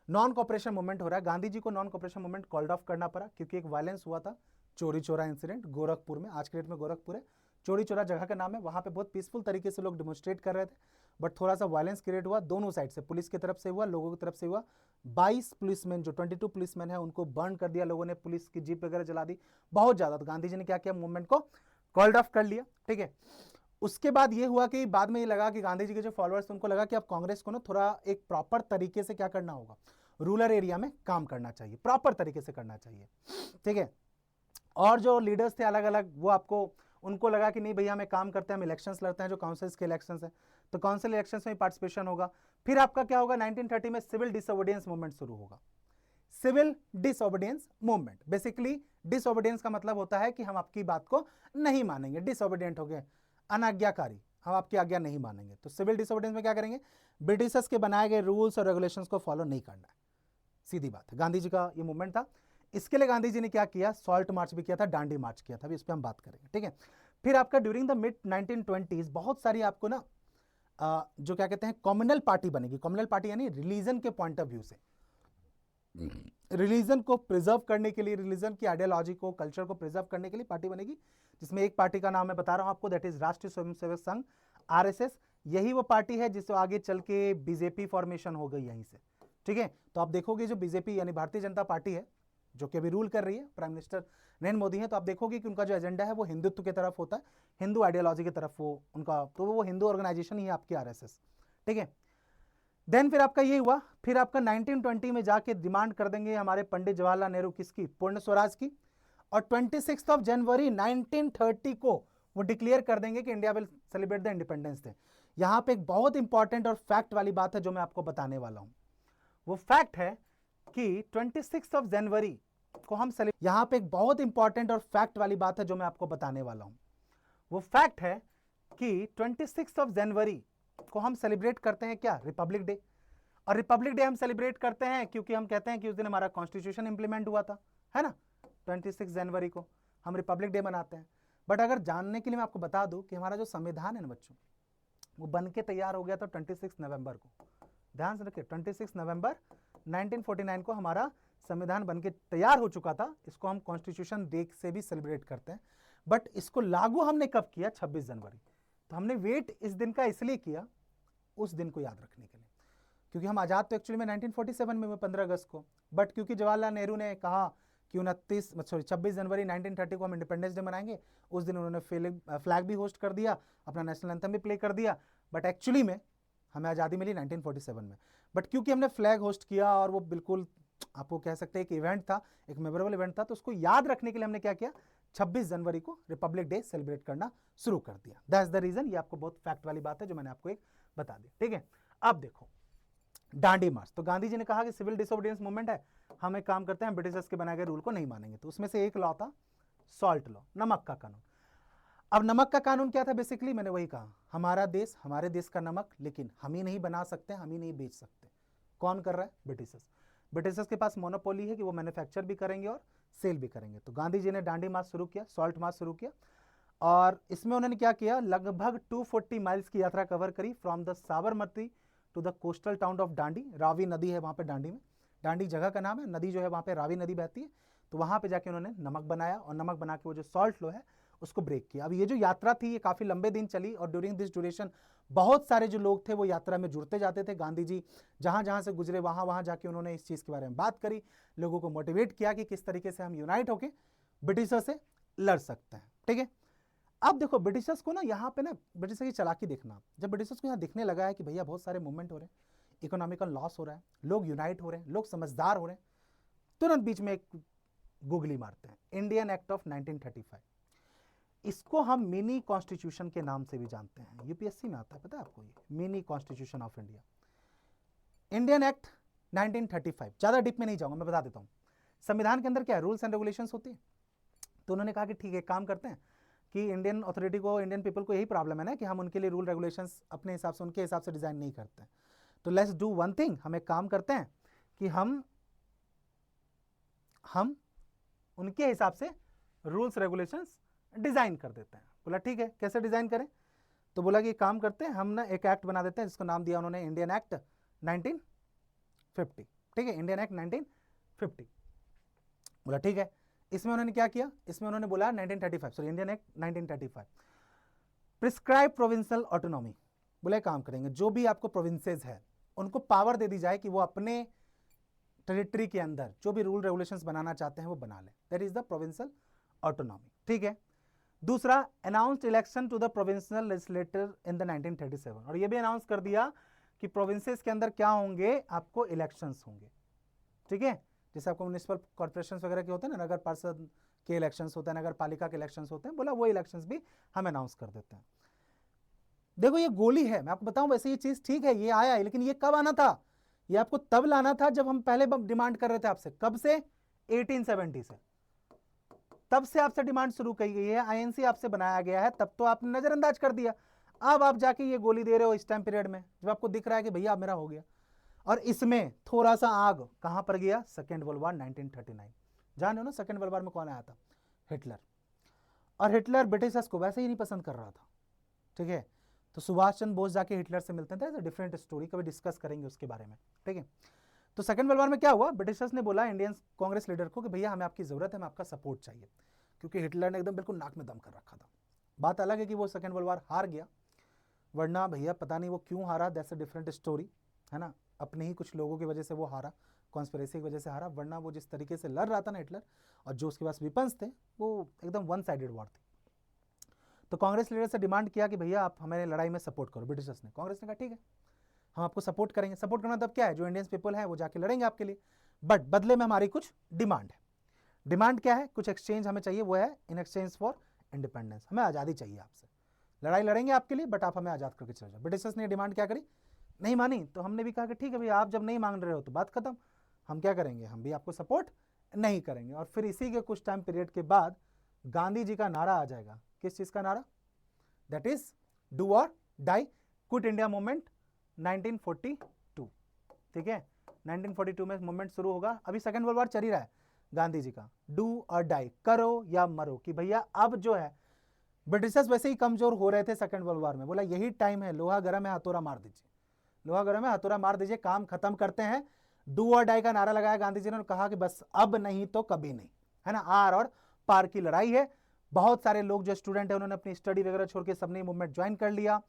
नॉन कॉपरेशन मूवमेंट हो रहा है। गांधी जी को non cooperation movement called off करना पड़ा क्योंकि एक वायलेंस हुआ था, चोरी चोरा इंसिडेंट गोरखपुर में, आज के डेट में गोरखपुर है, चोरी चोरा जगह का नाम है, वहां पे बहुत पीसफुल तरीके से लोग डिमोन्स्ट्रेट कर रहे थे, बट थोड़ा सा वायलेंस क्रिएट हुआ दोनों साइड से, पुलिस की तरफ से हुआ, लोगों की तरफ से हुआ। 22 पुलिसमैन, जो 22 पुलिसमैन है उनको बर्न कर दिया लोगों ने, पुलिस की जीप वगैरह जला दी, बहुत ज्यादा। तो गांधी जी ने क्या किया, मूवमेंट को कॉल्ड ऑफ कर लिया, ठीक है। उसके बाद ये हुआ कि बाद में ये लगा कि गांधी जी के जो फॉलोअर्स थे उनको लगा कि अब कांग्रेस को ना थोड़ा एक प्रॉपर तरीके से क्या करना होगा, रूरल एरिया में काम करना चाहिए, प्रॉपर तरीके से करना चाहिए, ठीक है। और जो लीडर्स थे अलग अलग, वो आपको, उनको लगा कि नहीं भैया हमें काम करते हैं, हम इलेक्शंस लड़ते हैं, जो काउंसिल्स के इलेक्शंस हैं, तो काउंसिल इलेक्शंस में पार्टिसिपेशन होगा। फिर आपका क्या होगा, 1930 में सिविल डिसओबीडियंस मूवमेंट शुरू होगा। Civil disobedience movement, basically disobedience का मतलब होता है कि हम आपकी बात को नहीं मानेंगे, डिसओबीडियंट हो गए, अनाज्ञाकारी, हम आपकी आज्ञा नहीं मानेंगे। तो सिविल डिसोबीडियंस में क्या करेंगे, ब्रिटिशर्स के बनाए गए रूल्स और रेगुलेशंस को फॉलो नहीं करना है, सीधी बात है। गांधी जी का ये मूवमेंट था। इसके लिए गांधी जी ने क्या किया, सॉल्ट मार्च भी किया था, डांडी मार्च किया था, अभी इस पर हम बात करेंगे, ठीक है। फिर आपका ड्यूरिंग द मिड 1920s बहुत सारी आपको ना जो क्या कहते हैं कम्युनल पार्टी बनेगी। कम्युनल पार्टी यानी रिलीजन के पॉइंट ऑफ व्यू से, रिलीजन को प्रिजर्व करने के लिए, रिलीजन की आइडियोलॉजी को, कल्चर को प्रिजर्व करने के लिए पार्टी बनेगी, जिसमें एक पार्टी का नाम मैं बता रहा हूं आपको, दैट इज राष्ट्रीय स्वयंसेवक संघ, आरएसएस। यही वो पार्टी है जिससे आगे चल के बीजेपी फॉर्मेशन हो गई यहीं से, ठीक है। तो आप देखोगे जो बीजेपी यानी भारतीय जनता पार्टी है, जो कि अभी रूल कर रही है, प्राइम मिनिस्टर नरेंद्र मोदी है, तो आप देखोगे कि उनका जो एजेंडा है वो हिंदुत्व की तरफ होता है, हिंदू आइडियोलॉजी की तरफ वो उनका, तो वो हिंदू ऑर्गेनाइजेशन ही है आपकी आरएसएस, ठीक है। देन फिर आपका ये हुआ, फिर आपका 1920 में जाके डिमांड कर देंगे हमारे पंडित जवाहरलाल नेहरू किसकी, पूर्ण स्वराज की, और 26 जनवरी 1930 को वो डिक्लेयर कर देंगे कि India will celebrate the independence day. यहां पे एक बहुत इंपॉर्टेंट और फैक्ट वाली बात है जो मैं आपको बताने वाला हूं। वो फैक्ट है कि 26 जनवरी को हम यहां पे एक बहुत इंपॉर्टेंट और फैक्ट वाली बात है जो मैं आपको बताने वाला हूं। वो फैक्ट है कि 26 जनवरी को हम सेलिब्रेट करते हैं क्या, रिपब्लिक डे। और रिपब्लिक डे हम सेलिब्रेट करते हैं क्योंकि हम कहते हैं कि उस दिन हमारा कॉन्स्टिट्यूशन इंप्लीमेंट हुआ था, है ना। 26 जनवरी को हम रिपब्लिक डे मनाते हैं। बट अगर जानने के लिए मैं आपको बता दूं कि हमारा जो संविधान है ना बच्चों, वो बन के तैयार हो गया था 26 नवंबर को। ध्यान से रखिए, 26 नवंबर 1949 को हमारा संविधान बनके तैयार हो चुका था। इसको हम कॉन्स्टिट्यूशन डे से भी सेलिब्रेट करते हैं, बट इसको लागू हमने कब किया, 26 जनवरी। तो हमने वेट इस दिन का इसलिए किया, उस दिन को याद रखने के लिए, क्योंकि हम आज़ाद तो एक्चुअली में 1947 में हुए 15 अगस्त को, बट क्योंकि जवाहरलाल नेहरू ने कहा कि 26 जनवरी 1930 को हम इंडिपेंडेंस डे मनाएंगे, उस दिन उन्होंने फ्लैग भी होस्ट कर दिया, अपना नेशनल एंथम भी प्ले कर दिया। बट एक्चुअली में हमें आज़ादी मिली 1947 में। बट क्योंकि हमने फ्लैग होस्ट किया और वो बिल्कुल आपको कह सकते हैं एक इवेंट था, एक मेमोरेबल इवेंट था, तो उसको याद रखने के लिए हमने क्या किया, 26 जनवरी को रिपब्लिक डे सेलिब्रेट करना शुरू कर दिया। That's the reason. ये आपको बहुत फैक्ट वाली बात है जो मैंने आपको एक बता दी, ठीक है। अब देखो डांडी मार्च, तो गांधी जी ने कहा कि सिविल डिसोबीडियंस मूवमेंट है, हम एक काम करते हैं, ब्रिटिशर्स के बनाए गए रूल को नहीं मानेंगे। तो उसमें से एक लॉ था सॉल्ट लॉ, नमक का कानून। अब नमक का कानून क्या था, बेसिकली मैंने वही कहा, हमारा देश, हमारे देश का नमक, लेकिन हम ही नहीं बना सकते, हम ही नहीं बेच सकते। कौन कर रहा है, ब्रिटिशर्स। ब्रिटिशर्स के पास मोनोपोली है कि वो मैन्युफैक्चर भी करेंगे और सेल भी करेंगे। तो गांधी जी ने डांडी मार्च शुरू किया, सॉल्ट मार्च शुरू किया, और इसमें उन्होंने क्या किया, लगभग 240 माइल्स की यात्रा कवर करी, from the Sabarmati to the coastal town of Dandi. Ravi नदी है वहाँ पे डांडी में, डांडी जगह का नाम है, नदी जो है वहाँ पे रावी नदी बहती है। तो वहाँ पे जाके उन्होंने नमक बनाया, और नमक बना के वो जो सॉल्ट लॉ है उसको ब्रेक किया। अब ये जो यात्रा थी ये काफ़ी लंबे दिन चली, और ड्यूरिंग दिस ड्यूरेशन बहुत सारे जो लोग थे वो यात्रा में जुड़ते जाते थे। गांधी जी जहाँ जहाँ से गुजरे वहाँ वहाँ जाके उन्होंने इस चीज़ के बारे में बात करी, लोगों को मोटिवेट किया कि किस तरीके से हम यूनाइट होकर ब्रिटिशर से लड़ सकते हैं, ठीक है। अब देखो ब्रिटिशर्स को ना यहाँ पे ना, ब्रिटिशर की चालाकी देखना, जब ब्रिटिशर्स को यहाँ दिखने लगा है कि भैया बहुत सारे मूवमेंट हो रहे हैं, इकोनॉमिकल लॉस हो रहा है, लोग यूनाइट हो रहे हैं, लोग समझदार हो रहे हैं, तुरंत बीच में एक गूगली मारते हैं, इंडियन एक्ट ऑफ 1935। इसको हम मिनी कॉन्स्टिट्यूशन के नाम से भी जानते हैं, यूपीएससी में आता है, पता है आपको, ये mini constitution of India, Indian act 1935। ज्यादा डीप में नहीं जाऊंगा, मैं बता देता हूं संविधान के अंदर क्या है, रूल्स एंड रेगुलेशंस होती है। तो उन्होंने कहा कि ठीक है, काम करते हैं कि इंडियन अथॉरिटी को, इंडियन पीपल को यही प्रॉब्लम है ना कि हम उनके लिए रूल रेगुलेशंस अपने हिसाब से, उनके हिसाब से डिजाइन नहीं करते हैं। तो लेट्स डू वन थिंग, हम एक काम करते हैं कि हम उनके हिसाब से रूल्स रेगुलेशंस डिजाइन कर देते हैं। बोला ठीक है, कैसे डिजाइन करें, तो बोला कि काम करते हैं, हम ना एक एक्ट बना देते हैं जिसको नाम दिया उन्होंने इंडियन एक्ट 1950, ठीक है, इंडियन एक्ट 1950। बोला ठीक है, इसमें उन्होंने क्या किया, इसमें उन्होंने बोला 1935, sorry Indian act 1935, prescribe provincial autonomy. बोले काम करेंगे, जो भी आपको प्रोविंसेस है उनको पावर दे दी जाए कि वो अपने टेरिटरी के अंदर जो भी रूल रेगुलेशंस बनाना चाहते हैं वो बना लें, that is the provincial autonomy, ठीक है। दूसरा, announced election to the provincial legislator in the 1937, और ये भी अनाउंस कर दिया कि प्रोविंसेस के अंदर क्या होंगे, आपको इलेक्शंस होंगे, ठीक है। जैसे आपको म्यूनिसिपल कॉर्पोरेशन वगैरह के होते हैं ना, नगर पार्षद के इलेक्शंस होते हैं, नगर पालिका के इलेक्शंस होते हैं, बोला वो इलेक्शंस भी हम अनाउंस कर देते हैं। देखो ये गोली है, मैं आपको बताऊं, वैसे ये चीज ठीक है, ये आया है, लेकिन ये कब आना था, ये आपको तब लाना था जब हम पहले डिमांड कर रहे थे आपसे, कब से, 1870 से, तब से आपसे डिमांड शुरू की गई है, आईएनसी आपसे बनाया गया है, तब तो आपने नजरअंदाज कर दिया। अब आप जाके ये गोली दे रहे हो इस टाइम पीरियड में जब आपको दिख रहा है कि भैया अब मेरा हो गया। और इसमें थोड़ा सा आग कहां पर गया, सेकेंड वर्ल्ड वॉर 1939। जान हो ना सेकेंड वर्ल्ड वॉर में कौन आया था, हिटलर। और हिटलर ब्रिटिशर्स को वैसे ही नहीं पसंद कर रहा था, ठीक है। तो सुभाष चंद्र बोस जाके हिटलर से मिलते थे, डिफरेंट स्टोरी कभी डिस्कस करेंगे उसके बारे में, ठीक है। तो सेकंड वर्ल्ड वॉर में क्या हुआ, ब्रिटिशर्स ने बोला इंडियन कांग्रेस लीडर को कि भैया हमें आपकी जरूरत है, हमें आपका सपोर्ट चाहिए, क्योंकि हिटलर ने एकदम बिल्कुल नाक में दम कर रखा था। बात अलग है कि वो सेकंड वर्ल्ड वॉर हार गया, वरना भैया पता नहीं वो क्यों हारा, दैट्स अ डिफरेंट स्टोरी, है ना। अपने ही कुछ लोगों की वजह से वो हारा, कॉन्स्पिरेसी की वजह से हारा, वरना वो जिस तरीके से लड़ रहा था ना हिटलर, और जो उसके पास वेपन्स थे, वो एकदम वन साइडेड वॉर थी। तो कांग्रेस लीडर से डिमांड किया कि भैया आप हमें लड़ाई में सपोर्ट करो। ब्रिटिशर्स ने, कांग्रेस ने कहा ठीक है हम आपको सपोर्ट करेंगे। सपोर्ट करना तब क्या है, जो इंडियंस पीपल है वो जाके लड़ेंगे आपके लिए, बट बदले में हमारी कुछ डिमांड है। डिमांड क्या है, कुछ एक्सचेंज हमें चाहिए, वो है इन एक्सचेंज फॉर इंडिपेंडेंस, हमें आज़ादी चाहिए आपसे, लड़ाई लड़ेंगे आपके लिए बट आप हमें आज़ाद करके चले जाओ। ब्रिटिशर्स ने डिमांड क्या करी, नहीं मानी। तो हमने भी कहा कि ठीक है भैया आप जब नहीं मांग रहे हो तो बात खत्म, हम क्या करेंगे, हम भी आपको सपोर्ट नहीं करेंगे। और फिर इसी के कुछ टाइम पीरियड के बाद गांधी जी का नारा आ जाएगा, किस चीज़ का नारा, दैट इज डू और डाई, क्विट इंडिया मूवमेंट 1942, ठीक है। 1942 में मूवमेंट शुरू होगा। अभी सेकंड वर्ल्ड वॉर चल ही रहा है, गांधी जी का डू और डाई, करो या मरो, कि भैया अब जो है ब्रिटिशर्स वैसे ही कमजोर हो रहे थे सेकंड वर्ल्ड वॉर में, बोला यही टाइम है, लोहा गर्म है हथौड़ा मार दीजिए, लोहा गर्म है हथौड़ा मार दीजिए, काम खत्म करते हैं। डू और डाई का नारा लगाया गांधी जी ने, कहा कि बस अब नहीं तो कभी नहीं, है ना, आर और पार की लड़ाई है। बहुत सारे लोग जो स्टूडेंट है उन्होंने अपनी स्टडी वगैरह छोड़ के सबने मूवमेंट ज्वाइन कर लिया,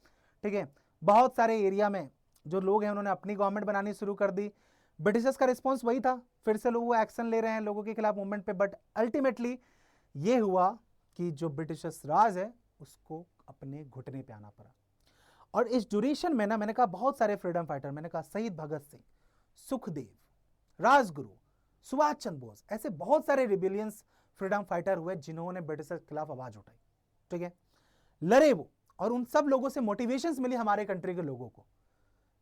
ठीक है। बहुत सारे एरिया में जो लोग हैं उन्होंने अपनी गवर्नमेंट बनानी शुरू कर दी। ब्रिटिशर्स का रिस्पॉन्स वही था, फिर से लोग एक्शन ले रहे हैं लोगों के खिलाफ मूवमेंट पे, बट अल्टीमेटली ये हुआ कि जो ब्रिटिशर्स राज है उसको अपने घुटने पे आना पड़ा। और इस ड्यूरेशन में ना मैंने कहा बहुत सारे फ्रीडम फाइटर, मैंने कहा शहीद भगत सिंह, सुखदेव, राजगुरु, सुभाष चंद्र बोस, ऐसे बहुत सारे रिबिलियंस फ्रीडम फाइटर हुए जिन्होंने ब्रिटिशर्स के खिलाफ आवाज उठाई, ठीक है, लड़े वो। और उन सब लोगों से मोटिवेशंस मिली हमारे कंट्री के लोगों को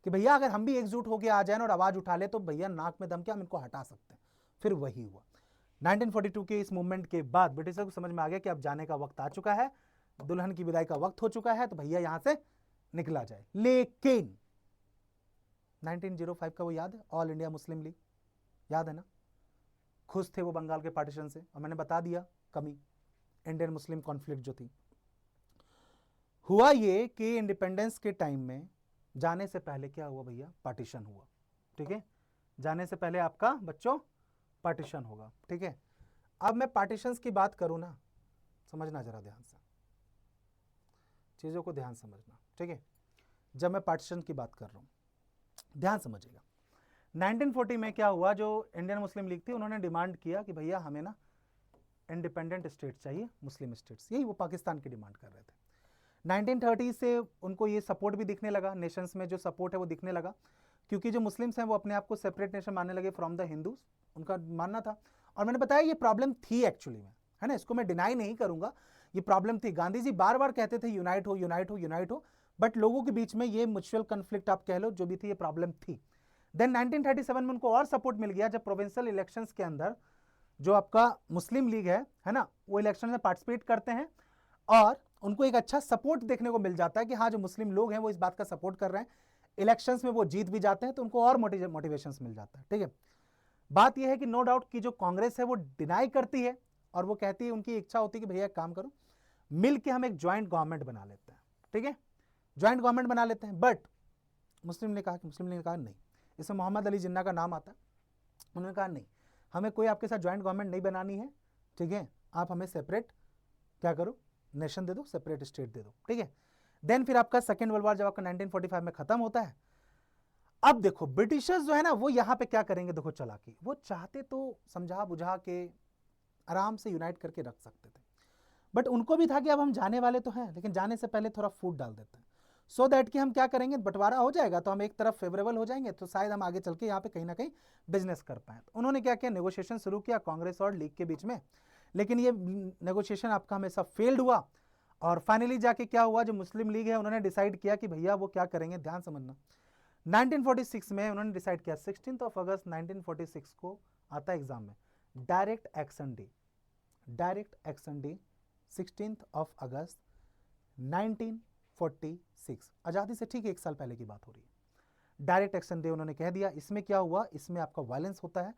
कि भैया अगर हम भी एकजुट होकर आ जाए और आवाज उठा ले तो भैया नाक में दम क्या, हम इनको हटा सकते हैं। फिर वही हुआ 1942 के इस मूवमेंट के बाद ब्रिटिशर्स को समझ में आ गया कि अब जाने का वक्त आ चुका है, दुल्हन की विदाई का वक्त हो चुका है, तो भैया यहां से निकला जाए। लेकिन 1905 का वो याद है, ऑल इंडिया मुस्लिम लीग, याद है ना, खुश थे वो बंगाल के पार्टीशन से, और मैंने बता दिया कमी, इंडियन मुस्लिम कॉन्फ्लिक्ट जो थी। हुआ ये कि इंडिपेंडेंस के टाइम में जाने से पहले क्या हुआ भैया, पार्टीशन हुआ, ठीक है। जाने से पहले आपका बच्चों पार्टीशन होगा, ठीक है। अब मैं पार्टीशंस की बात करूं ना, समझना जरा ध्यान से, चीजों को ध्यान समझना, ठीक है। जब मैं पार्टीशन की बात कर रहा हूं ध्यान समझिएगा। 1940 में क्या हुआ, जो इंडियन मुस्लिम लीग थी उन्होंने डिमांड किया कि भैया हमें ना इंडिपेंडेंट स्टेट चाहिए, मुस्लिम स्टेट्स, यही वो पाकिस्तान की डिमांड कर रहे थे। 1930 से उनको ये सपोर्ट भी दिखने लगा, नेशंस में जो सपोर्ट है वो दिखने लगा, क्योंकि जो मुस्लिम्स हैं वो अपने आप को सेपरेट नेशन मानने लगे फ्रॉम द हिंदूज, उनका मानना था। और मैंने बताया ये प्रॉब्लम थी एक्चुअली में, है ना, इसको मैं डिनाई नहीं करूंगा, ये प्रॉब्लम थी। गांधी जी बार बार कहते थे यूनाइट हो यूनाइट हो यूनाइट हो, बट लोगों के बीच में ये म्यूचुअल कन्फ्लिक्ट आप कह लो जो भी थी, ये प्रॉब्लम थी। देन 1937 में उनको और सपोर्ट मिल गया जब प्रोविंशियल इलेक्शंस के अंदर जो आपका मुस्लिम लीग है ना, वो इलेक्शन में पार्टिसिपेट करते हैं और उनको एक अच्छा सपोर्ट देखने को मिल जाता है कि हाँ जो मुस्लिम लोग हैं वो इस बात का सपोर्ट कर रहे हैं, इलेक्शंस में वो जीत भी जाते हैं, तो उनको और मोटिवेशंस मिल जाता है, ठीक है। बात यह है कि नो डाउट कि जो कांग्रेस है वो डिनाई करती है और वो कहती है, उनकी इच्छा होती है कि भैया एक काम करो, मिल के हम एक ज्वाइंट गवर्नमेंट बना लेते हैं, ठीक है, ज्वाइंट गवर्नमेंट बना लेते हैं। बट मुस्लिम ने कहा नहीं, इसमें मोहम्मद अली जिन्ना का नाम आता है, उन्होंने कहा नहीं, हमें कोई आपके साथ ज्वाइंट गवर्नमेंट नहीं बनानी है, ठीक है, आप हमें सेपरेट क्या करो, नेशन दे दो, सेपरेट स्टेट दे दो, ठीक है। देन फिर आपका सेकेंड वर्ल्ड वॉर जब आपका 1945 में खत्म होता है। अब देखो ब्रिटिशर्स जो है ना वो यहां पे क्या करेंगे, देखो चालाकी, वो चाहते तो समझा बुझा के आराम से यूनाइट करके रख सकते थे, बट उनको भी था कि अब हम जाने वाले तो हैं, लेकिन जाने से पहले थोड़ा फूट डाल देते हैं, सो दैट कि हम क्या करेंगे, बंटवारा हो जाएगा तो हम एक तरफ फेवरेबल हो जाएंगे, तो शायद हम आगे चल के यहाँ पे कहीं ना कहीं बिजनेस कर पाए। तो उन्होंने क्या किया, नेगोशिएशन शुरू किया कांग्रेस और लीग के बीच में, लेकिन ये नेगोशिएशन आपका हमेशा फेल्ड हुआ। और फाइनली जाके क्या हुआ, जो मुस्लिम लीग है उन्होंने डिसाइड किया कि भैया वो क्या करेंगे, ध्यान समझना। 1946 में उन्होंने डिसाइड किया, 16 अगस्त 1946 को आता है एग्जाम में, direct action day, direct action day 16 अगस्त 1946, आज़ादी से ठीक 1 साल पहले की बात हो रही है। डायरेक्ट एक्शन डे उन्होंने कह दिया। इसमें क्या हुआ, इसमें आपका वायलेंस होता है।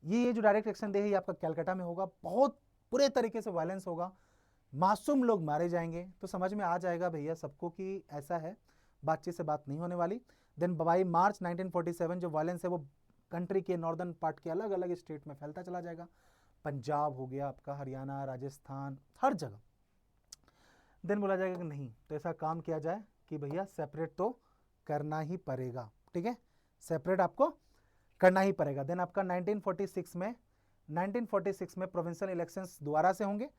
ये जो डायरेक्ट एक्शन डे है ये आपका कैलकाटा में होगा, बहुत बुरे तरीके से वायलेंस होगा, मासूम लोग मारे जाएंगे। तो समझ में आ जाएगा भैया सबको कि ऐसा है, बातचीत से बात नहीं होने वाली। देन बाई मार्च 1947 जो वायलेंस है वो कंट्री के नॉर्दर्न पार्ट के अलग अलग स्टेट में फैलता चला जाएगा। पंजाब हो गया आपका, हरियाणा, राजस्थान, हर जगह। देन बोला जाएगा कि नहीं, तो ऐसा काम किया जाए कि भैया सेपरेट तो करना ही पड़ेगा, ठीक है, सेपरेट आपको करना ही पड़ेगा। देन आपका 1946 में प्रोविंशियल इलेक्शंस दोबारा से होंगे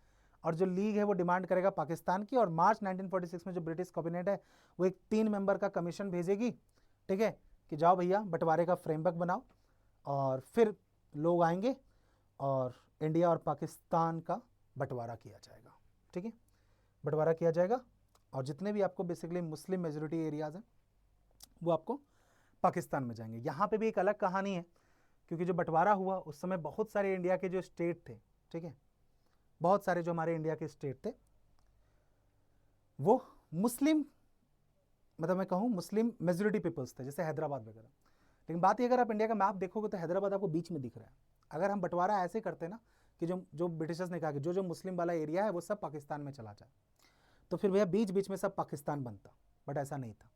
और जो लीग है वो डिमांड करेगा पाकिस्तान की। और मार्च 1946 में जो ब्रिटिश कैबिनेट है वो एक 3 मेंबर का कमीशन भेजेगी, ठीक है, कि जाओ भैया बंटवारे का फ्रेमवर्क बनाओ, और फिर लोग आएंगे और इंडिया और पाकिस्तान का बंटवारा किया जाएगा, ठीक है, बंटवारा किया जाएगा। और जितने भी आपको बेसिकली मुस्लिम मेजोरिटी एरियाज हैं वो आपको पाकिस्तान में जाएंगे। यहाँ पे भी एक अलग कहानी है, क्योंकि जो बंटवारा हुआ उस समय बहुत सारे इंडिया के जो स्टेट थे, ठीक है, बहुत सारे जो हमारे इंडिया के स्टेट थे वो मुस्लिम, मतलब मैं कहूँ मुस्लिम मेजोरिटी पीपल्स थे, जैसे हैदराबाद वगैरह। लेकिन बात ये, अगर आप इंडिया का मैप देखोगे तो हैदराबाद आपको बीच में दिख रहा है। अगर हम बंटवारा ऐसे करते ना कि जो ब्रिटिशर्स ने कहा कि जो मुस्लिम वाला एरिया है वो सब पाकिस्तान में चला जाए, तो फिर भैया बीच बीच में सब पाकिस्तान बनता, बट ऐसा नहीं था।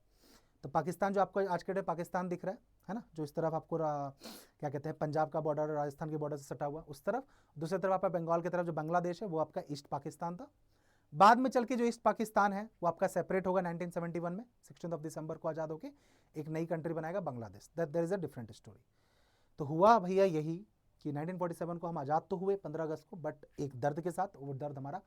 तो पाकिस्तान जो आपको आज के डे पाकिस्तान दिख रहा है ना, जो इस तरफ आपको क्या कहते हैं पंजाब का बॉर्डर, राजस्थान के बॉर्डर से सटा हुआ उस तरफ, दूसरी तरफ आपका बंगाल की तरफ जो बांग्लादेश है वो आपका ईस्ट पाकिस्तान था। बाद में चल के जो ईस्ट पाकिस्तान है वो आपका सेपरेट होगा 1971 में, 16 दिसंबर को आज़ाद होकर एक नई कंट्री बनाएगा Bangladesh. That there is a different story. तो हुआ भैया यही कि 1947 को हम आज़ाद तो हुए 15 अगस्त को, बट एक दर्द के साथ। वो दर्द हमारा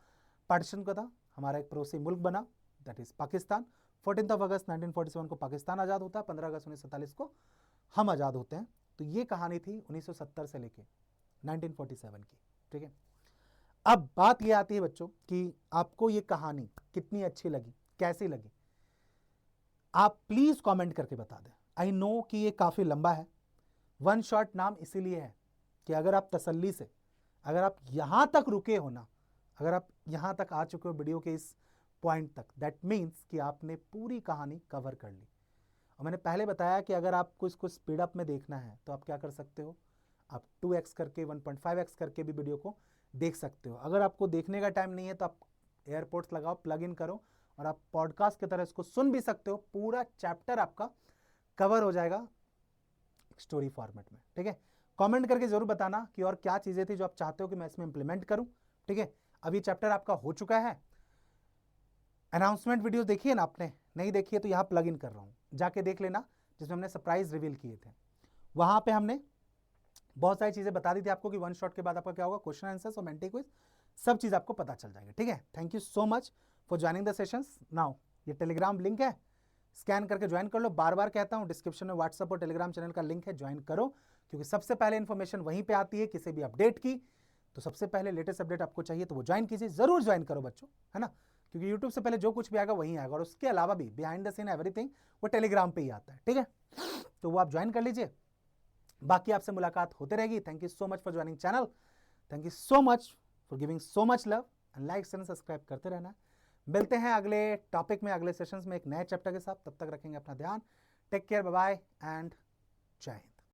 पार्टीशन का था, हमारा एक पड़ोसी मुल्क बना, दैट इज पाकिस्तान। 14 अगस्त 1947 को पाकिस्तान आज़ाद होता है, 15 अगस्त 1947 को हम आज़ाद होते हैं। तो ये कहानी थी 1970 से लेके 1947 की, ठीक है। अब बात ये आती है बच्चों कि आपको ये कहानी कितनी अच्छी लगी, कैसी लगी, आप प्लीज कमेंट करके बता दें। आई नो कि ये काफ़ी लंबा है, वन शॉट नाम इसीलिए है कि अगर आप तसल्ली से, अगर आप यहां तक रुके हो ना, अगर आप यहां तक आ चुके हो वीडियो के इस पॉइंट तक, दैट मीन्स कि आपने पूरी कहानी कवर कर ली। और मैंने पहले बताया कि अगर आपको इसको स्पीड अप में देखना है तो आप क्या कर सकते हो, आप 2x करके 1.5x करके भी वीडियो को देख सकते हो। अगर आपको देखने का टाइम नहीं है तो आप एयरपोर्ट्स लगाओ, प्लग इन करो और आप पॉडकास्ट की तरह इसको सुन भी सकते हो। पूरा चैप्टर आपका कवर हो जाएगा स्टोरी फॉर्मेट में, ठीक है। कमेंट करके जरूर बताना कि और क्या चीजें थी जो आप चाहते हो कि मैं इसमें इंप्लीमेंट करूं, ठीक है। अब ये चैप्टर आपका हो चुका है। अनाउंसमेंट वीडियो देखिए ना आपने, नहीं देखिए तो यहां प्लग इन कर रहा हूं, जाके देख लेना, जिसमें हमने सरप्राइज रिवील किए थे। वहां पे हमने बहुत सारी चीजें बता दी थी आपको कि वन शॉट के बाद आपका क्या होगा, क्वेश्चन आंसर्स और मेंटी क्विज, सब चीज आपको पता चल जाएगी, ठीक है। Thank you so much for joining the sessions. Now ये टेलीग्राम लिंक है, स्कैन करके ज्वाइन कर लो। बार बार कहता हूं डिस्क्रिप्शन में व्हाट्सएप और टेलीग्राम चैनल का लिंक है, ज्वाइन करो, क्योंकि सबसे पहले इंफॉर्मेशन वहीं पे आती है किसी भी अपडेट की। तो सबसे पहले लेटेस्ट अपडेट आपको चाहिए तो वो ज्वाइन कीजिए, जरूर ज्वाइन करो बच्चों, है ना, क्योंकि यूट्यूब से पहले जो कुछ भी आएगा वहीं आएगा, और उसके अलावा भी बिहाइंड द सीन एवरीथिंग वो टेलीग्राम पे ही आता है, ठीक है। तो वो आप ज्वाइन कर लीजिए, बाकी आपसे मुलाकात होते रहेगी। Thank you so much for joining channel, thank you so much for giving so much love and like and subscribe करते रहना। मिलते हैं अगले टॉपिक में, अगले सेशंस में एक नए चैप्टर के साथ। तब तक रखेंगे अपना ध्यान। Take care, bye bye and जय हिंद।